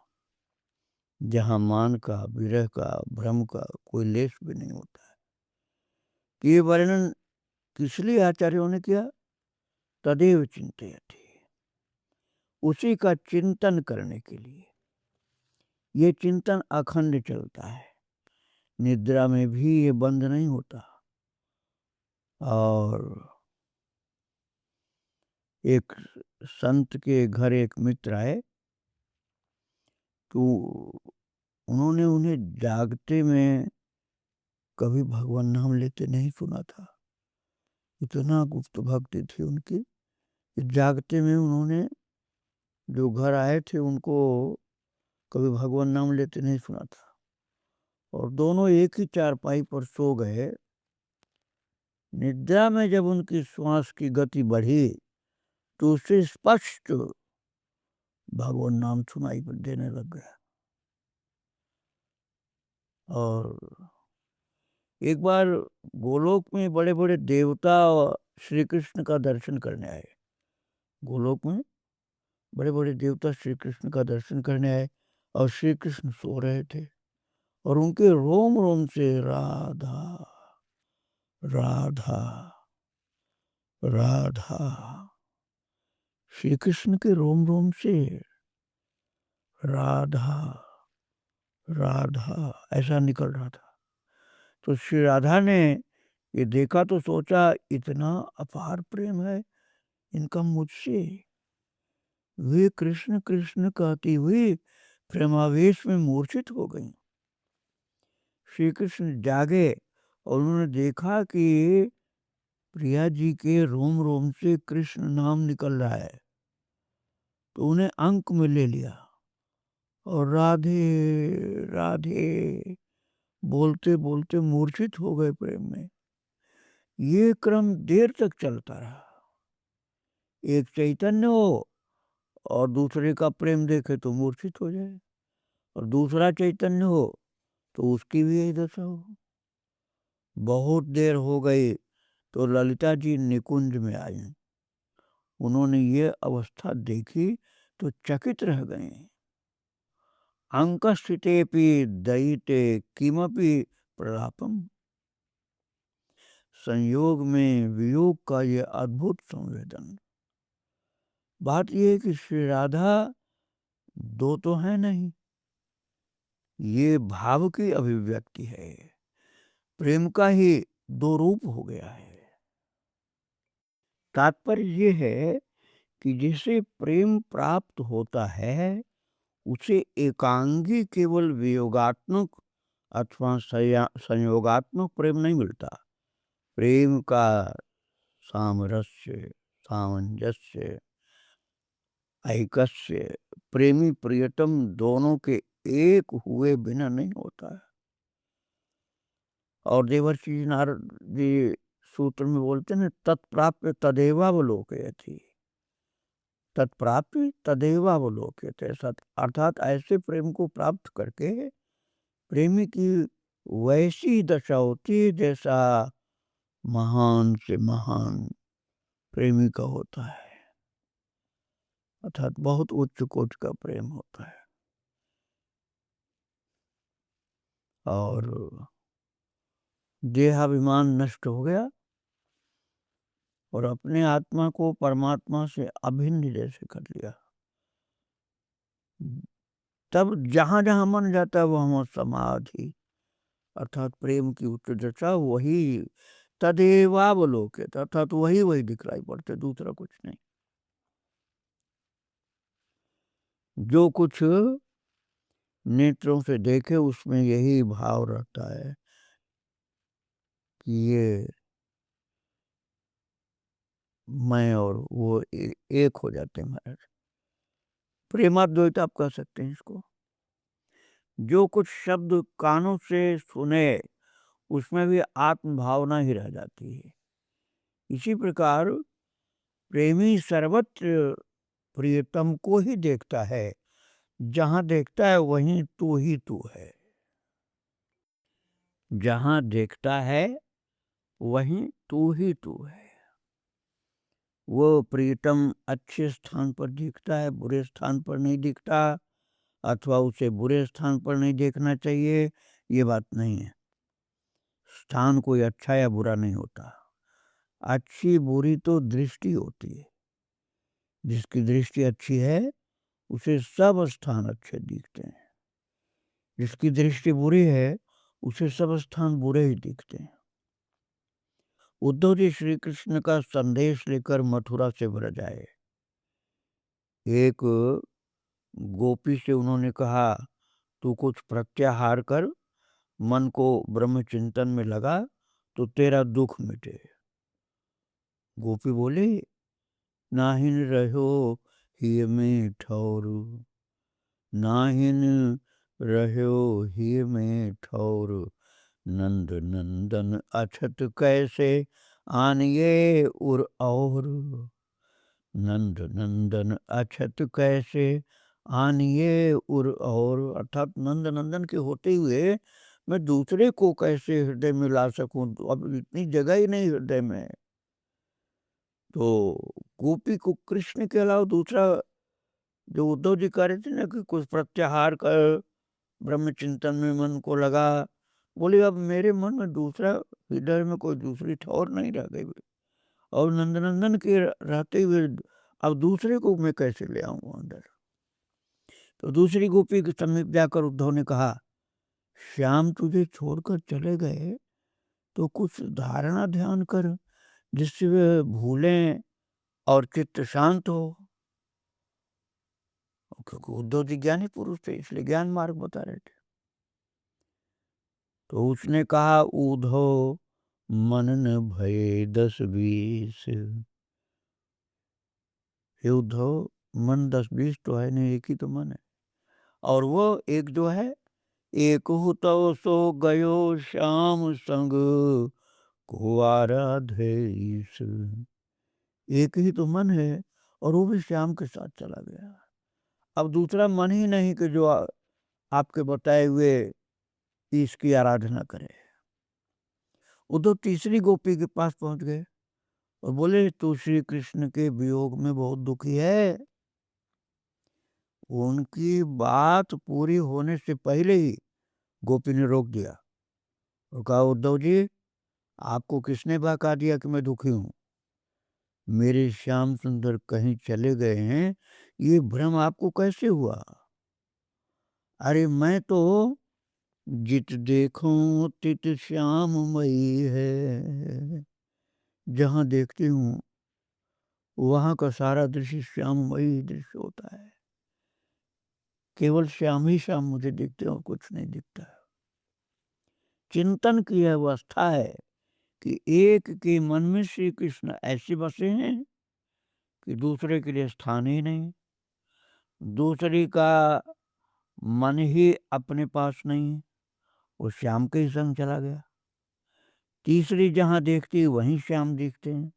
जहाँ मान का, विरह का, भ्रम का कोई लेश भी नहीं होता है। ये वर्णन किस लिए आचार्यों ने किया? तदेव चिंतयति, उसी का चिंतन करने के लिए। ये चिंतन अखंड चलता है, निद्रा में भी ये बंद नहीं होता। और एक संत के घर एक मित्र आए, तो उन्होंने उन्हें जागते में कभी भगवान नाम लेते नहीं सुना था। इतना गुप्त भक्ति थी उनकी, जागते में उन्होंने, जो घर आए थे उनको कभी भगवान नाम लेते नहीं सुना था। और दोनों एक ही चारपाई पर सो गए। निद्रा में जब उनकी श्वास की गति बढ़ी तो उससे स्पष्ट भगवान नाम सुनाई देने लग गया। और एक बार गोलोक में बड़े बड़े देवता श्री कृष्ण का दर्शन करने आए। गोलोक में बड़े बड़े देवता श्री कृष्ण का दर्शन करने आए और श्री कृष्ण सो रहे थे और उनके रोम रोम से राधा राधा राधा, श्री कृष्ण के रोम रोम से राधा राधा ऐसा निकल रहा था। तो श्री राधा ने ये देखा तो सोचा इतना अपार प्रेम है इनका मुझसे। वे कृष्ण कृष्ण कहती हुई प्रेमावेश में मूर्छित हो गई। श्री कृष्ण जागे और उन्होंने देखा कि प्रिया जी के रोम रोम से कृष्ण नाम निकल रहा है। तो उन्हें अंक में ले लिया और राधे राधे बोलते बोलते मूर्छित हो गए प्रेम में। ये क्रम देर तक चलता रहा। एक चैतन्य हो और दूसरे का प्रेम देखे तो मूर्छित हो जाए, और दूसरा चैतन्य हो तो उसकी भी यही दशा हो। बहुत देर हो गई तो ललिता जी निकुंज में आई। उन्होंने ये अवस्था देखी तो चकित रह गए। अंकस्थितेपि दयिते किमपि प्रलापम, संयोग में वियोग का ये अद्भुत संवेदन। बात यह है कि श्री राधा दो तो है नहीं, ये भाव की अभिव्यक्ति है। प्रेम का ही दो रूप हो गया है। तात्पर्य ये है कि जिसे प्रेम प्राप्त होता है उसे एकांगी केवल वियोगात्मक अथवा संयोगात्मक प्रेम नहीं मिलता। प्रेम का सामरस्य, सामंजस्य, ऐकस्य, प्रेमी प्रियतम दोनों के एक हुए बिना नहीं होता है। और देवर्षि नारद जी सूत्र में बोलते हैं तत्प्राप्य तदेवावलोकयति, तत्प्राप्य तदेवावलोकयति, अर्थात ऐसे प्रेम को प्राप्त करके प्रेमी की वैसी दशा होती है जैसा महान से महान प्रेमी का होता है, अर्थात बहुत उच्च कोटि का प्रेम होता है। और देहाभिमान नष्ट हो गया और अपने आत्मा को परमात्मा से अभिन्न जैसे कर लिया। तब जहां जहां मन जाता है वहां समाधि अर्थात प्रेम की उच्च दशा, वही तदेवावलोकित अर्थात वही वही दिखलाई पड़ते, दूसरा कुछ नहीं। जो कुछ नेत्रों से देखे उसमें यही भाव रहता है कि ये मैं और वो एक हो जाते हैं महाराज। प्रेमाद्वैत आप कह सकते हैं इसको। जो कुछ शब्द कानों से सुने उसमें भी आत्म भावना ही रह जाती है। इसी प्रकार प्रेमी सर्वत्र प्रियतम को ही देखता है, जहां देखता है वहीं तू ही तू है। जहां देखता है वहीं तू ही तू है। वो प्रीतम अच्छे स्थान पर दिखता है, बुरे स्थान पर नहीं दिखता, अथवा उसे बुरे स्थान पर नहीं देखना चाहिए, ये बात नहीं है। स्थान कोई अच्छा या बुरा नहीं होता। अच्छी बुरी तो दृष्टि होती है। जिसकी दृष्टि अच्छी है उसे सब स्थान अच्छे दिखते हैं, जिसकी दृष्टि बुरी है उसे सब स्थान बुरे ही दिखते हैं। उद्धव जी श्री कृष्ण का संदेश लेकर मथुरा से ब्रज आए। एक गोपी से उन्होंने कहा, तू कुछ प्रत्याहार कर, मन को ब्रह्म चिंतन में लगा तो तेरा दुख मिटे। गोपी बोली, नाहिन रहो ही में ठौर, नाहिन रहो ही में ठौर, नंद नंदन अछत कैसे आनिए उर और, नंद नंदन अछत कैसे आनिए उर और, अर्थात नंद नंदन के होते हुए मैं दूसरे को कैसे हृदय में ला सकूं, तो अब इतनी जगह ही नहीं हृदय में। तो गोपी को कृष्ण के अलावा दूसरा जो उद्धव जी कह रहे थे ना कि कुछ प्रत्याहार कर, ब्रह्म चिंतन में मन को लगा, बोले अब मेरे मन में दूसरा, हृदय में कोई दूसरी ठौर नहीं रह गई, और नंदनंदन के रहते हुए अब दूसरे को मैं कैसे ले आऊं अंदर। तो दूसरी गोपी के समीप जाकर उद्धव ने कहा, श्याम तुझे छोड़कर चले गए तो कुछ धारणा ध्यान कर, जिससे वे भूलें और चित्त शांत हो। क्योंकि उद्धव जी ज्ञानी पुरुष थे, इसलिए ज्ञान मार्ग बता रहे थे। तो उसने कहा, उद्धव मन न भये 10-20, हे उद्धव मन 10-20 तो है नहीं, एक ही तो मन है, और वो एक जो है, एक हो तो सो गयो श्याम संग को आराधेश। एक ही तो मन है और वो भी श्याम के साथ चला गया। अब दूसरा मन ही नहीं कि जो आपके बताए हुए इसकी आराधना करे। उद्धव तीसरी गोपी के पास पहुंच गए और बोले, तू श्री कृष्ण के वियोग में बहुत दुखी है। उनकी बात पूरी होने से पहले ही गोपी ने रोक दिया और कहा, उद्धव जी आपको किसने बहका दिया कि मैं दुखी हूं? मेरे श्याम सुंदर कहीं चले गए हैं, ये भ्रम आपको कैसे हुआ? अरे मैं तो जित देखूं तित श्याममयी है, जहां देखती हूँ वहां का सारा दृश्य श्याममयी दृश्य होता है। केवल श्याम ही श्याम मुझे दिखते हैं और कुछ नहीं दिखता। चिंतन की यह अवस्था है कि एक के मन में श्री कृष्ण ऐसे बसे हैं कि दूसरे के लिए स्थान ही नहीं, दूसरे का मन ही अपने पास नहीं, वो श्याम के ही संग चला गया। तीसरी जहां देखती वहीं श्याम दिखते हैं।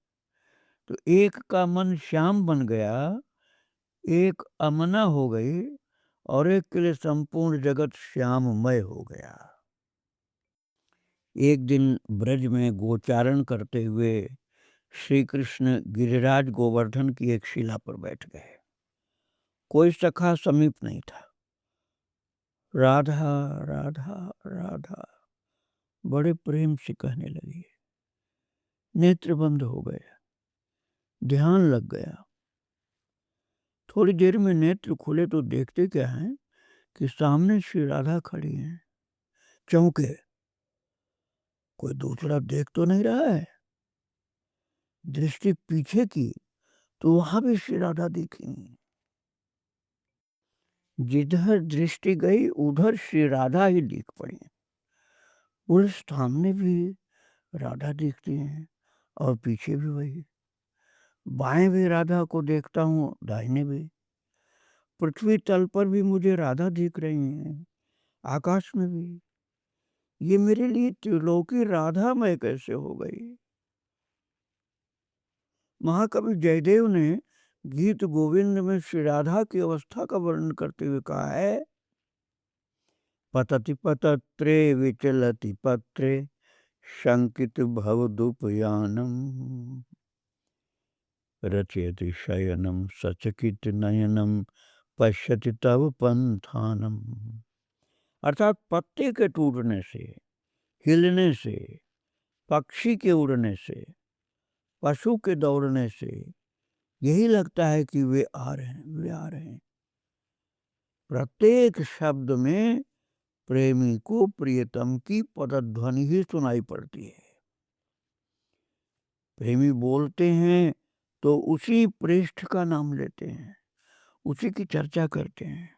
तो एक का मन श्याम बन गया, एक अमना हो गई, और एक के लिए संपूर्ण जगत श्याममय हो गया। एक दिन ब्रज में गोचारण करते हुए श्री कृष्ण गिरिराज गोवर्धन की एक शिला पर बैठ गए। कोई सखा समीप नहीं था। राधा राधा राधा बड़े प्रेम से कहने लगी। नेत्र बंद हो गए, ध्यान लग गया। थोड़ी देर में नेत्र खुले तो देखते क्या हैं कि सामने श्री राधा खड़ी हैं। चौंके, कोई दूसरा देख तो नहीं रहा है। दृष्टि पीछे की तो वहां भी श्री राधा दिखी। जिधर दृष्टि गई उधर श्री राधा ही दिख पड़ी। उस सामने भी राधा दिखती हैं और पीछे भी वही। बाएं भी राधा को देखता हूँ, दाहिने भी। पृथ्वी तल पर भी मुझे राधा दिख रही हैं, आकाश में भी। ये मेरे लिए त्रिलोकी राधा मैं कैसे हो गई? महाकवि जयदेव ने गीत गोविंद में श्री राधा की अवस्था का वर्णन करते हुए कहा है, पतति पतत्रे विचलति पत्रे शंकित भवदुपयानम। रचयति शयनम सचकित नयनम पश्यति तव पंथानम। अर्थात पत्ते के टूटने से, हिलने से, पक्षी के उड़ने से, पशु के दौड़ने से यही लगता है कि वे आ रहे हैं, वे आ रहे हैं। प्रत्येक शब्द में प्रेमी को प्रियतम की पदध्वनि ही सुनाई पड़ती है। प्रेमी बोलते हैं तो उसी पृष्ठ का नाम लेते हैं, उसी की चर्चा करते हैं।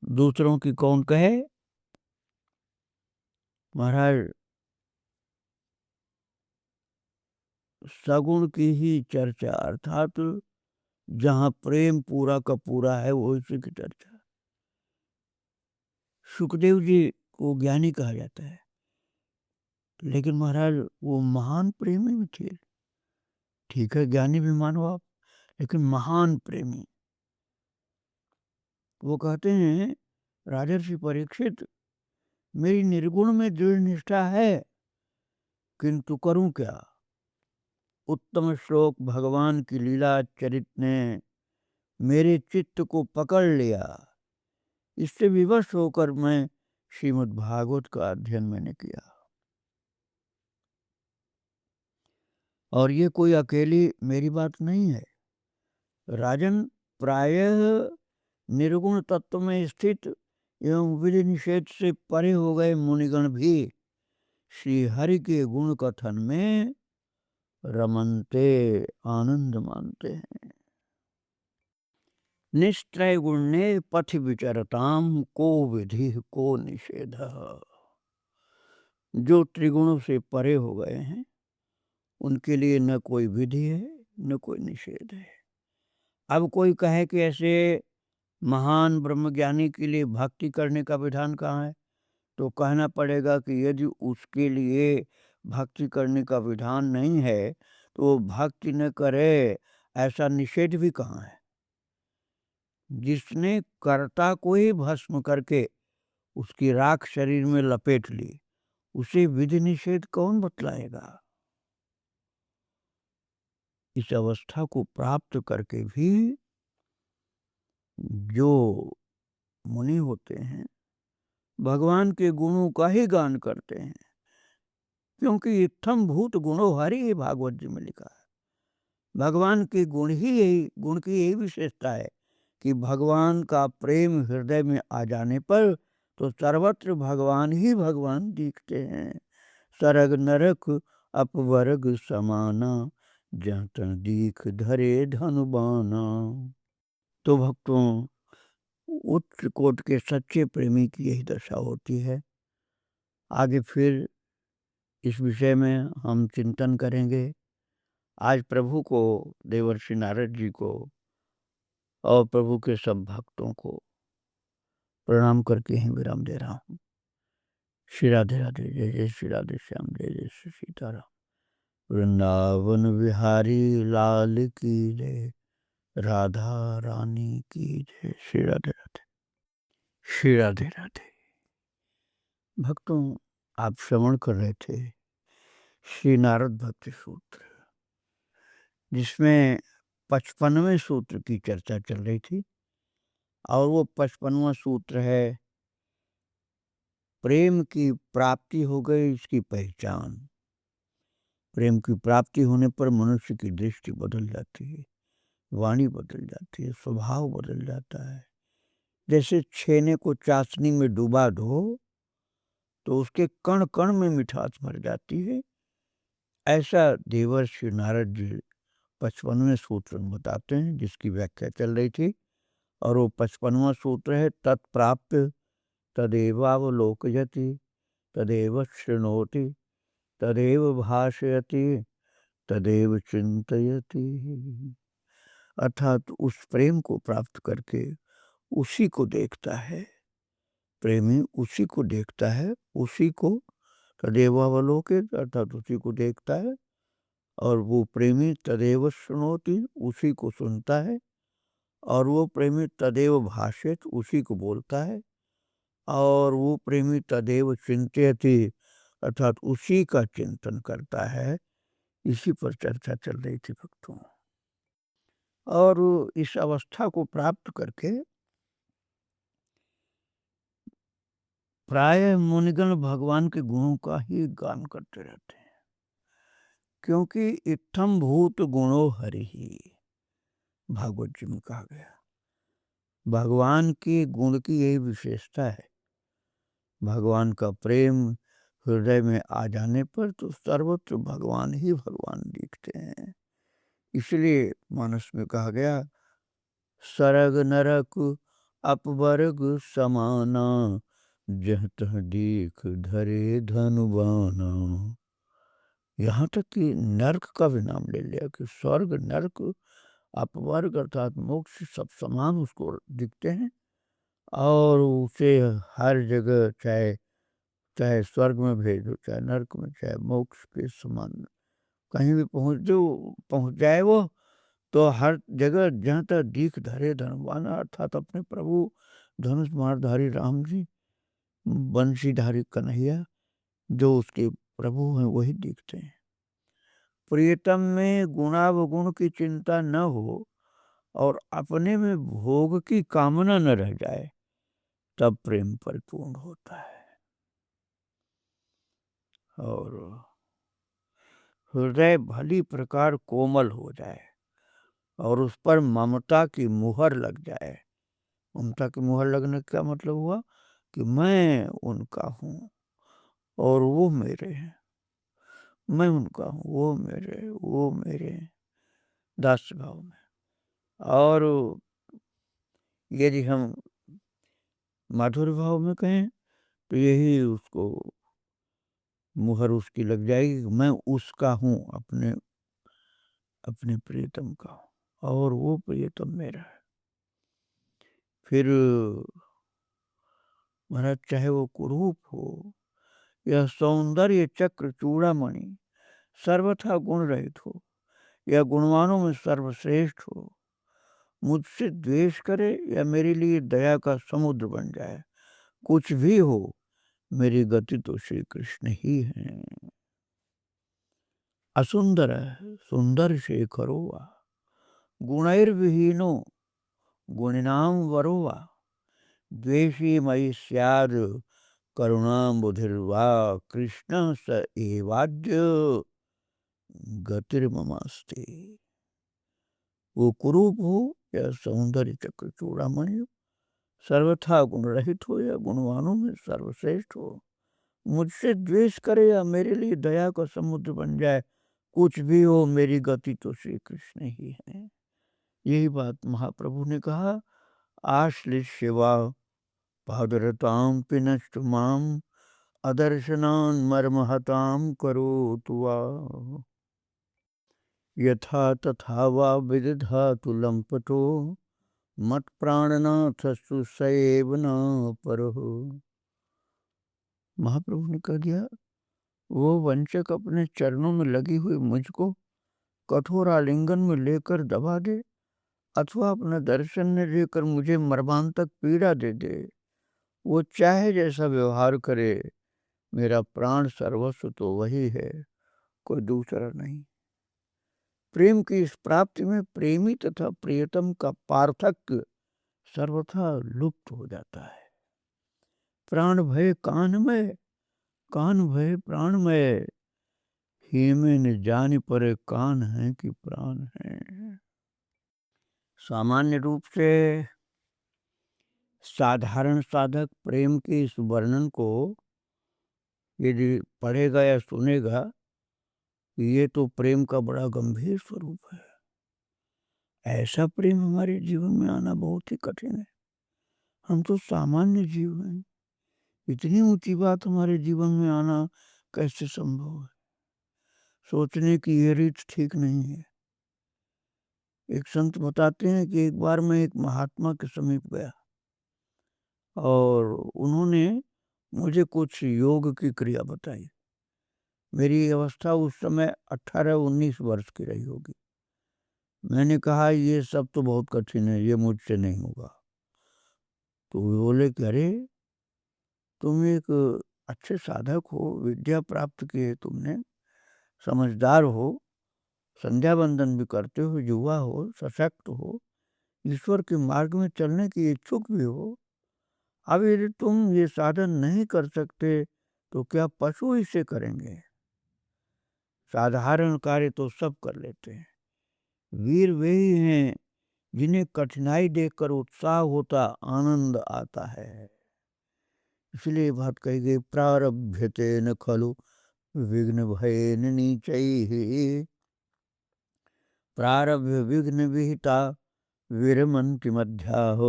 दूसरों की कौन कहे? महाराज सगुण की ही चर्चा, अर्थात जहां प्रेम पूरा का पूरा है वो इसी की चर्चा। सुखदेव जी को ज्ञानी कहा जाता है, लेकिन महाराज वो महान प्रेमी भी थे। ठीक है, ज्ञानी भी मानो आप, लेकिन महान प्रेमी। वो कहते हैं, राजर्षि परीक्षित, मेरी निर्गुण में दृढ़ निष्ठा है, किंतु करूं क्या? उत्तम श्लोक भगवान की लीला चरित ने मेरे चित्त को पकड़ लिया। इससे विवश होकर मैं श्रीमद् भागवत का अध्ययन मैंने किया। और ये कोई अकेली मेरी बात नहीं है। राजन, प्रायः निर्गुण तत्व में स्थित एवं विधि निषेध से परे हो गए मुनिगण भी श्री हरि के गुण कथन में रमनते, आनंद मानते हैं। निश्चय गुणे पथ विचरताम को विधि को निषेध। जो त्रिगुणों से परे हो गए हैं उनके लिए न कोई विधि है न कोई निषेध है। अब कोई कहे कि ऐसे महान ब्रह्मज्ञानी के लिए भक्ति करने का विधान कहाँ है, तो कहना पड़ेगा कि यदि उसके लिए भक्ति करने का विधान नहीं है तो वो भक्ति न करे, ऐसा निषेध भी कहाँ है। जिसने कर्ता को ही भस्म करके उसकी राख शरीर में लपेट ली, उसे विधि निषेध कौन बतलाएगा। इस अवस्था को प्राप्त करके भी जो मुनि होते हैं भगवान के गुणों का ही गान करते हैं, क्योंकि इत्थम भूत गुणों हरि, भागवत जी में लिखा है। भगवान के गुण की यही विशेषता है कि भगवान का प्रेम हृदय में आ जाने पर तो सर्वत्र भगवान ही भगवान दिखते हैं। सरग नरक अपवर्ग समाना, जहाँ तन दीख धरे धनुबाना। तो भक्तों, उच्च कोटि के सच्चे प्रेमी की यही दशा होती है। आगे फिर इस विषय में हम चिंतन करेंगे। आज प्रभु को, देवर्षि नारद जी को और प्रभु के सब भक्तों को प्रणाम करके ही विराम दे रहा हूँ। श्री राधे राधे, जय जय श्री राधे श्याम, जय जय श्री सीताराम। वृंदावन बिहारी लाल की जय, राधा रानी की जय। श्री राधे राधे, श्री राधे राधे। भक्तों, आप श्रवण कर रहे थे श्री नारद भक्ति सूत्र, जिसमें 55वें सूत्र की चर्चा चल रही थी। और वो 55वां सूत्र है, प्रेम की प्राप्ति हो गई, इसकी पहचान। प्रेम की प्राप्ति होने पर मनुष्य की दृष्टि बदल जाती है, वाणी बदल जाती है, स्वभाव बदल जाता है। जैसे छेने को चाशनी में डुबा दो तो उसके कण कण में मिठास भर जाती है। ऐसा देवर्षि नारद जी 55वें सूत्र में बताते हैं, जिसकी व्याख्या चल रही थी। और वो 55वां सूत्र है, तत्प्राप्य तदेवावलोकयति तदेव शृणोति तदेव भाषयति तदेव चिंतयति। अर्थात उस प्रेम को प्राप्त करके उसी को देखता है, प्रेमी उसी को देखता है, उसी को तदेवावलोकित अर्थात उसी को देखता है। और वो प्रेमी तदेव शृणोति, उसी को सुनता है। और वो प्रेमी तदेव भाषित, उसी को बोलता है। और वो प्रेमी तदेव चिंतयति अर्थात उसी का चिंतन करता है इसी पर चर्चा चल रही थी भक्तों। और इस अवस्था को प्राप्त करके प्राय मुनिगण भगवान के गुणों का ही गान करते रहते हैं, क्योंकि इत्थम भूत गुणो हरि ही भागवत जी में कहा गया। भगवान के गुण की यही विशेषता है। भगवान का प्रेम हृदय में आ जाने पर तो सर्वत्र भगवान ही भगवान दिखते हैं। इसलिए मानस में कहा गया, सरग नरक अपवर्ग समाना, जह तह दीख धरे धनुबाना। यहाँ तक कि नरक का भी नाम ले लिया कि स्वर्ग नरक अपवर्ग अर्थात मोक्ष सब समान उसको दिखते हैं, और उसे हर जगह चाहे स्वर्ग में भेज दो, चाहे नरक में, चाहे मोक्ष के समान कहीं भी पहुंच जाए वो, तो हर जगह जहाँ तक दीख धरे धनुबाना अर्थात अपने प्रभु धनुष मारधारी राम जी, बंशीधारी कन्हैया, जो उसके प्रभु हैं वही दिखते हैं। प्रियतम में गुणावगुण की चिंता न हो और अपने में भोग की कामना न रह जाए, तब प्रेम परिपूर्ण होता है। और हृदय भली प्रकार कोमल हो जाए और उस पर ममता की मुहर लग जाए। ममता की मुहर लगने का क्या मतलब हुआ कि मैं उनका हूँ और वो मेरे हैं, मैं उनका हूँ वो मेरे दास्य भाव में। और यदि हम माधुर्य भाव में कहें तो यही उसको मुहर उसकी लग जाएगी, मैं उसका हूँ, अपने प्रियतम का हूँ और वो प्रियतम मेरा है। फिर महाराज चाहे वो कुरूप हो या सौंदर्य चक्र चूड़ामणि सर्वथा गुण रहित हो या गुणवानों में सर्वश्रेष्ठ हो, मुझसे द्वेष करे या मेरे लिए दया का समुद्र बन जाए, कुछ भी हो मेरी गति तो श्री कृष्ण ही है। असुंदर सुंदर शेखरोवा गुणैर्विहीनो गुणिनाम वरोवा, द्वेषी मयि स्याद करुणाम्बुधिर्वा, कृष्ण स एवाद्य गतिर्ममास्ते। वो कुरूप हो या सौंदर्य चक्र चूड़ामणि हो, सर्वथा गुण रहित हो या गुणवानों में सर्वश्रेष्ठ हो, मुझसे द्वेष करे या मेरे लिए दया का समुद्र बन जाए, कुछ भी हो मेरी गति तो श्री कृष्ण ही है। यही बात महाप्रभु ने कहा, आश्लिष शिवा पादरताम पिनष्ट माम, अदर्शनान मर्महताम करोतु वा, यथा तथा वा विदधातु लंपटो, मत प्राणनाथ सुसैव न परहो। महाप्रभु ने कह दिया, वो वंचक अपने चरणों में लगी हुई मुझको कठोर आलिंगन में लेकर दबा दे अथवा अपने दर्शन ने लेकर मुझे मर्मांतक पीड़ा दे दे, वो चाहे जैसा व्यवहार करे, मेरा प्राण सर्वस्व तो वही है, कोई दूसरा नहीं। प्रेम की इस प्राप्ति में प्रेमी तथा प्रियतम का पार्थक्य सर्वथा लुप्त हो जाता है। प्राण भय कान में, कान भय प्राण में, हीमे न जान पर कान है कि प्राण है। सामान्य रूप से साधारण साधक प्रेम के इस वर्णन को यदि पढ़ेगा या सुनेगा, ये तो प्रेम का बड़ा गंभीर स्वरूप है, ऐसा प्रेम हमारे जीवन में आना बहुत ही कठिन है। हम तो सामान्य जीव हैं, इतनी ऊंची बात हमारे जीवन में आना कैसे संभव है? सोचने की ये रीत ठीक नहीं है। एक संत बताते हैं कि एक बार मैं एक महात्मा के समीप गया और उन्होंने मुझे कुछ योग की क्रिया बताई। मेरी अवस्था उस समय 18-19 वर्ष की रही होगी। मैंने कहा ये सब तो बहुत कठिन है, ये मुझसे नहीं होगा। तो वे बोले कि अरे तुम एक अच्छे साधक हो, विद्या प्राप्त की है तुमने, समझदार हो, संध्या बंदन भी करते हो, युवा हो, सशक्त हो, ईश्वर के मार्ग में चलने की इच्छुक भी हो, अब यदि तुम ये साधन नहीं कर सकते तो क्या पशु इसे करेंगे? साधारण कार्य तो सब कर लेते हैं। वीर वे ही हैं जिन्हें कठिनाई देखकर उत्साह होता, आनंद आता है। इसलिए बात कही गई, प्रारभ्यते न खलु विघ्न भयेन नीचैः, प्रारभ्य विघ्न विहिता विरमन्ति मध्याः,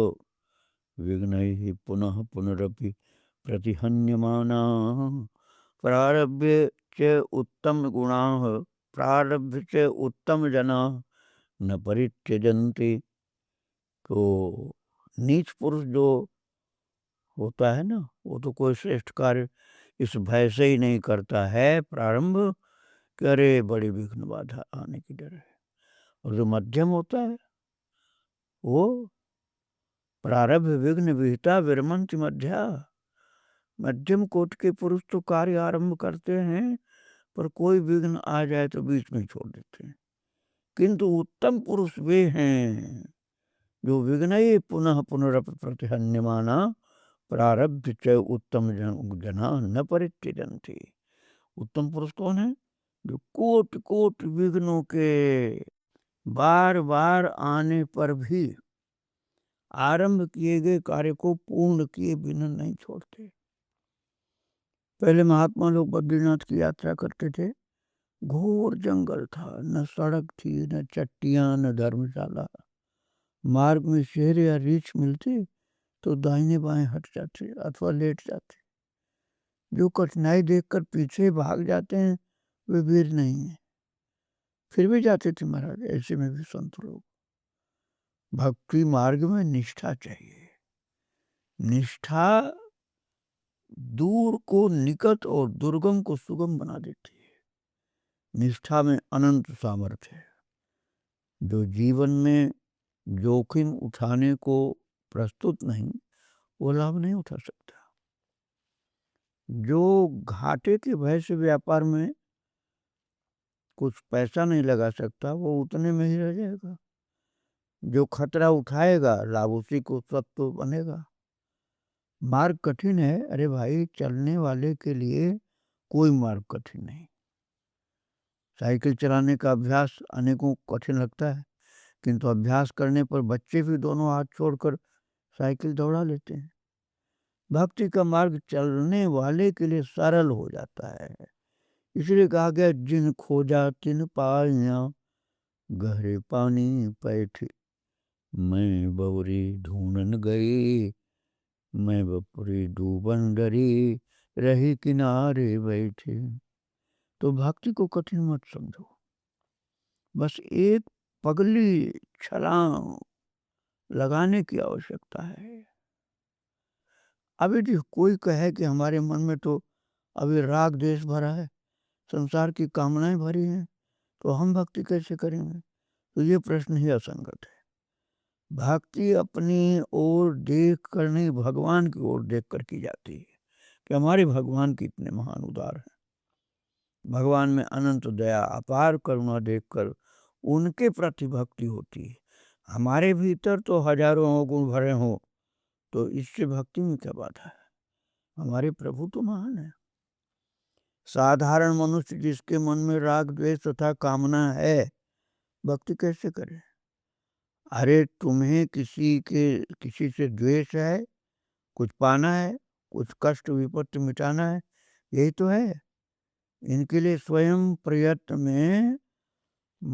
विघ्नैः पुनः पुनरपि प्रतिहन्यमानाः, प्रारभ्य च उत्तम गुणाः, प्रारभ्य च उत्तम जनाः न परित्यजन्ति। तो नीच पुरुष जो होता है ना, वो तो कोई श्रेष्ठ कार्य इस भय से ही नहीं करता है प्रारंभ, करे बड़ी विघ्न बाधा आने की डर है। और जो मध्यम होता है वो प्रारब्ध विघ्न विहिता विरमंति मध्या, मध्यम कोटि के पुरुष तो कार्य आरंभ करते हैं पर कोई विघ्न आ जाए तो बीच में छोड़ देते हैं, किंतु उत्तम पुरुष वे हैं जो विघ्न पुनः पुनरपि प्रतिहन्यमाना, प्रारब्ध च उत्तम जना न परित्यजन्ति। उत्तम पुरुष कौन है? जो कोटि कोटि विघ्नों के बार बार आने पर भी आरंभ किए गए कार्य को पूर्ण किए बिना नहीं छोड़ते। पहले महात्मा लोग बद्रीनाथ की यात्रा करते थे, घोर जंगल था, न सड़क थी, न चट्टियां, न धर्मशाला, मार्ग में शेर या रीछ मिलते तो दाहिने बाएं हट जाते अथवा लेट जाते। जो कठिनाई देखकर पीछे भाग जाते हैं वे वीर नहीं है, फिर भी जाते थे महाराज। ऐसे में भी संत लोग, भक्ति मार्ग में निष्ठा चाहिए। निष्ठा दूर को निकट और दुर्गम को सुगम बना देती है। निष्ठा में अनंत सामर्थ्य है। जो जीवन में जोखिम उठाने को प्रस्तुत नहीं, वो लाभ नहीं उठा सकता। जो घाटे के भय से व्यापार में कुछ पैसा नहीं लगा सकता, वो उतने में ही रह जाएगा। जो खतरा उठाएगा लाभ उसी को सब तो बनेगा। मार्ग कठिन है, अरे भाई चलने वाले के लिए कोई मार्ग कठिन नहीं। साइकिल चलाने का अभ्यास अनेकों को कठिन लगता है, किंतु अभ्यास करने पर बच्चे भी दोनों हाथ छोड़कर साइकिल दौड़ा लेते हैं। भक्ति का मार्ग चलने वाले के लिए सरल हो जाता है। इसलिए कहा गया, जिन खोजा तिन पाया, गहरे पानी पैठ मैं बवरी ढूंढन गई, मैं बपुरी डूबन डरी, रही किनारे बैठे। तो भक्ति को कठिन मत समझो, बस एक पगली छलांग लगाने की आवश्यकता है। अब यदि कोई कहे कि हमारे मन में तो अभी राग द्वेष भरा है, संसार की कामनाएं भरी हैं, तो हम भक्ति कैसे करेंगे? तो ये प्रश्न ही असंगत है। भक्ति अपनी ओर देख कर नहीं, भगवान की ओर देख कर की जाती है कि हमारे भगवान कितने महान उदार हैं। भगवान में अनंत दया, अपार करुणा देखकर उनके प्रति भक्ति होती है। हमारे भीतर तो हजारों गुण भरे हों तो इससे भक्ति में क्या बाधा है? हमारे प्रभु तो महान है। साधारण मनुष्य जिसके मन में राग द्वेष तथा कामना है, भक्ति कैसे करे? अरे तुम्हें किसी से द्वेष है, कुछ पाना है, कुछ कष्ट विपत्ति मिटाना है, यही तो है। इनके लिए स्वयं प्रयत्न में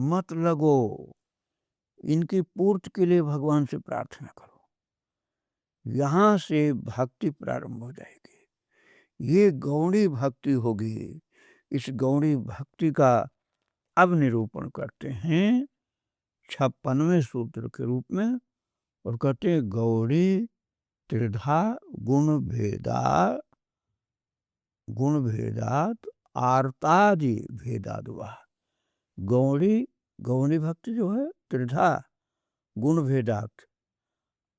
मत लगो, इनकी पूर्ति के लिए भगवान से प्रार्थना करो। यहाँ से भक्ति प्रारंभ हो जाएगी। ये गौणी भक्ति होगी। इस गौणी भक्ति का अब निरूपण करते हैं 56वें सूत्र के रूप में, और कहते हैं, गौड़ी त्रिधा गुण भेदात आर्तादि भेदादुआ। गौणी भक्ति जो है त्रिधा गुण भेदात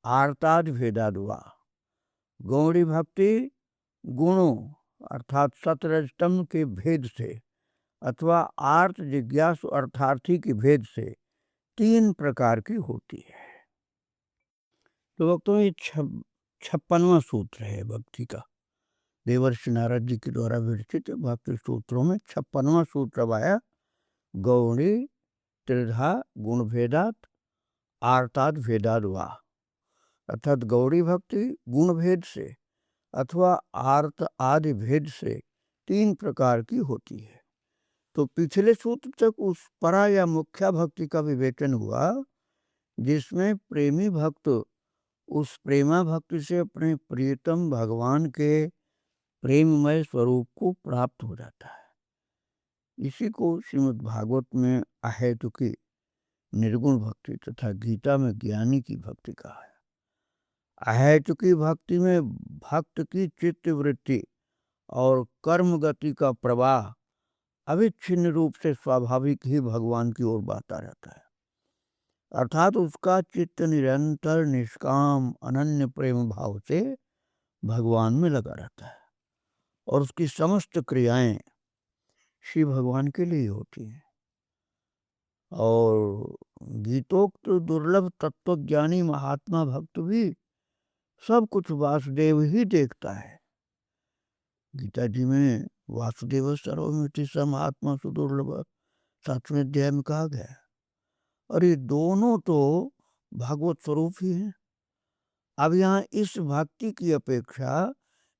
आर्तादि भेदादुआ। गौड़ी भक्ति गुणों अर्थात सतरजतम के भेद से अथवा आर्त जिज्ञासु अर्थार्थी के भेद से 3 प्रकार की होती है। तो भक्तों ये 56वां सूत्र है भक्ति का, देवर्षि नारद जी के द्वारा विरचित भक्ति सूत्रों में 56वां सूत्र अब आया। गौणी त्रिधा गुण भेदात आर्ताद भेदाद वा, अर्थात गौड़ी भक्ति गुण भेद से अथवा आर्त आदि भेद से 3 प्रकार की होती है। तो पिछले सूत्र तक उस परा या मुख्या भक्ति का विवेचन हुआ जिसमें प्रेमी भक्त उस प्रेमा भक्ति से अपने प्रियतम भगवान के प्रेममय स्वरूप को प्राप्त हो जाता है। इसी को श्रीमद् भागवत में अहेतुकी निर्गुण भक्ति तथा गीता में ज्ञानी की भक्ति कहा है। अहेतुकी भक्ति में भक्त की चित्त वृत्ति और कर्म गति का प्रवाह अविच्छिन्न रूप से स्वाभाविक ही भगवान की ओर बहता रहता है, अर्थात उसका चित्त निरंतर निष्काम अनन्य प्रेम भाव से भगवान में लगा रहता है और उसकी समस्त क्रियाएं श्री भगवान के लिए होती हैं। और गीतोक्त दुर्लभ तत्वज्ञानी महात्मा भक्त भी सब कुछ वासुदेव ही देखता है। गीता जी में वासुदेव सर्वमिति स महात्मा सुदुर्लभ 7वें अध्याय में कहा गया। और ये दोनों तो भागवत स्वरूप ही हैं। अब यहाँ इस भक्ति की अपेक्षा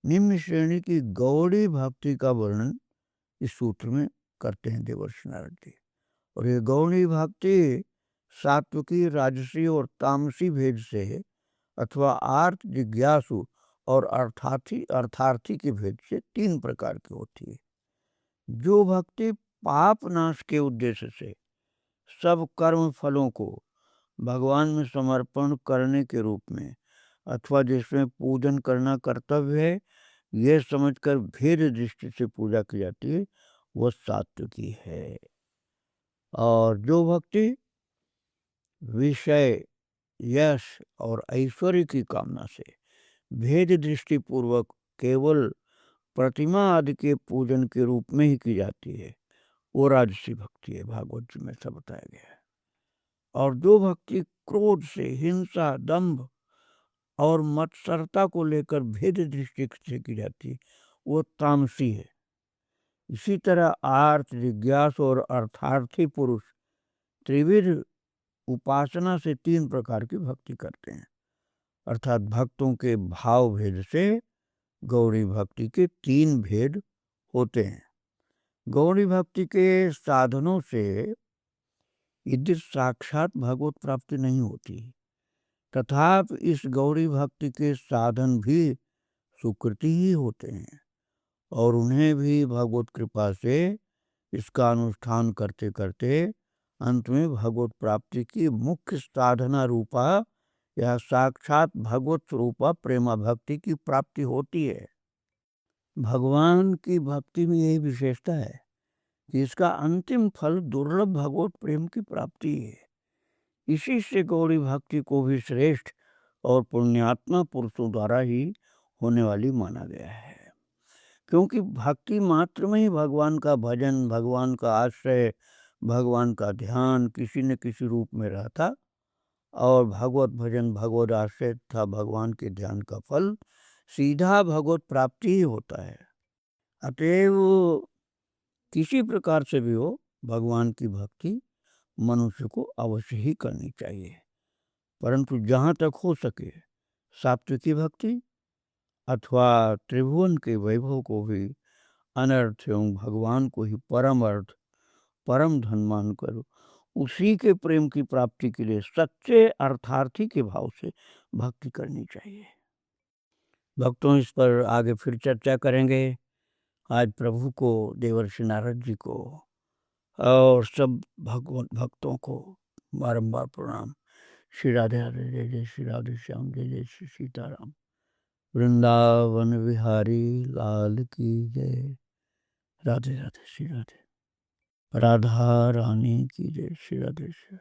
निम्न श्रेणी की गौड़ी भक्ति का वर्णन इस सूत्र में करते हैं देवर्षि नारद जी। और ये गौड़ी भक्ति सात्विकी राजसी और तामसी भेद से अथवा आर्त जिज्ञासु और अर्थार्थी के भेद से 3 प्रकार की होती है। जो भक्ति पाप नाश के उद्देश्य से सब कर्म फलों को भगवान में समर्पण करने के रूप में अथवा जिसमें पूजन करना कर्तव्य है यह समझकर भेद दृष्टि से पूजा की जाती है वह सात्विकी है। और जो भक्ति विषय यश और ऐश्वर्य की कामना से भेद दृष्टि पूर्वक केवल प्रतिमा आदि के पूजन के रूप में ही की जाती है वो राजसी भक्ति है, भागवत जी में सब बताया गया है। और जो भक्ति क्रोध से हिंसा दंभ और मत्सरता को लेकर भेद दृष्टि से की जाती है वो तामसी है। इसी तरह आर्त जिज्ञास और अर्थार्थी पुरुष त्रिविध उपासना से 3 प्रकार की भक्ति करते हैं, अर्थात भक्तों के भाव भेद से गौड़ी भक्ति के 3 भेद होते हैं। गौड़ी भक्ति के साधनों से यदि साक्षात भगवत प्राप्ति नहीं होती तथापि इस गौड़ी भक्ति के साधन भी सुकृति ही होते हैं और उन्हें भी भगवत कृपा से इसका अनुष्ठान करते करते अंत में भगवत प्राप्ति की मुख्य साधना रूपा या साक्षात भगवत स्वरूपा प्रेमा भक्ति की प्राप्ति होती है। भगवान की भक्ति में यही विशेषता है कि इसका अंतिम फल दुर्लभ भगवत प्रेम की प्राप्ति है। इसी से गौड़ी भक्ति को भी श्रेष्ठ और पुण्यात्मा पुरुषों द्वारा ही होने वाली माना गया है, क्योंकि भक्ति मात्र में ही भगवान का भजन भगवान का आश्रय भगवान का ध्यान किसी न किसी रूप में रहता और भगवत भजन भगवत आश्रय तथा भगवान के ध्यान का फल सीधा भगवत प्राप्ति ही होता है। अतएव किसी प्रकार से भी हो भगवान की भक्ति मनुष्य को अवश्य ही करनी चाहिए, परंतु जहाँ तक हो सके सात्विकी भक्ति अथवा त्रिभुवन के वैभव को भी अनर्थ एवं भगवान को ही परम अर्थ परम धन मानकर उसी के प्रेम की प्राप्ति के लिए सच्चे अर्थार्थी के भाव से भक्ति करनी चाहिए। भक्तों इस पर आगे फिर चर्चा करेंगे। आज प्रभु को देवर्षि नारद जी को और सब भगवान भक्तों को बारंबार प्रणाम। श्री राधे राधे जय जय श्री राधे श्याम जय जय श्री सीताराम। वृंदावन विहारी लाल की जय। राधे राधे श्री राधे। राधा रानी की जय। श्री राधे श्री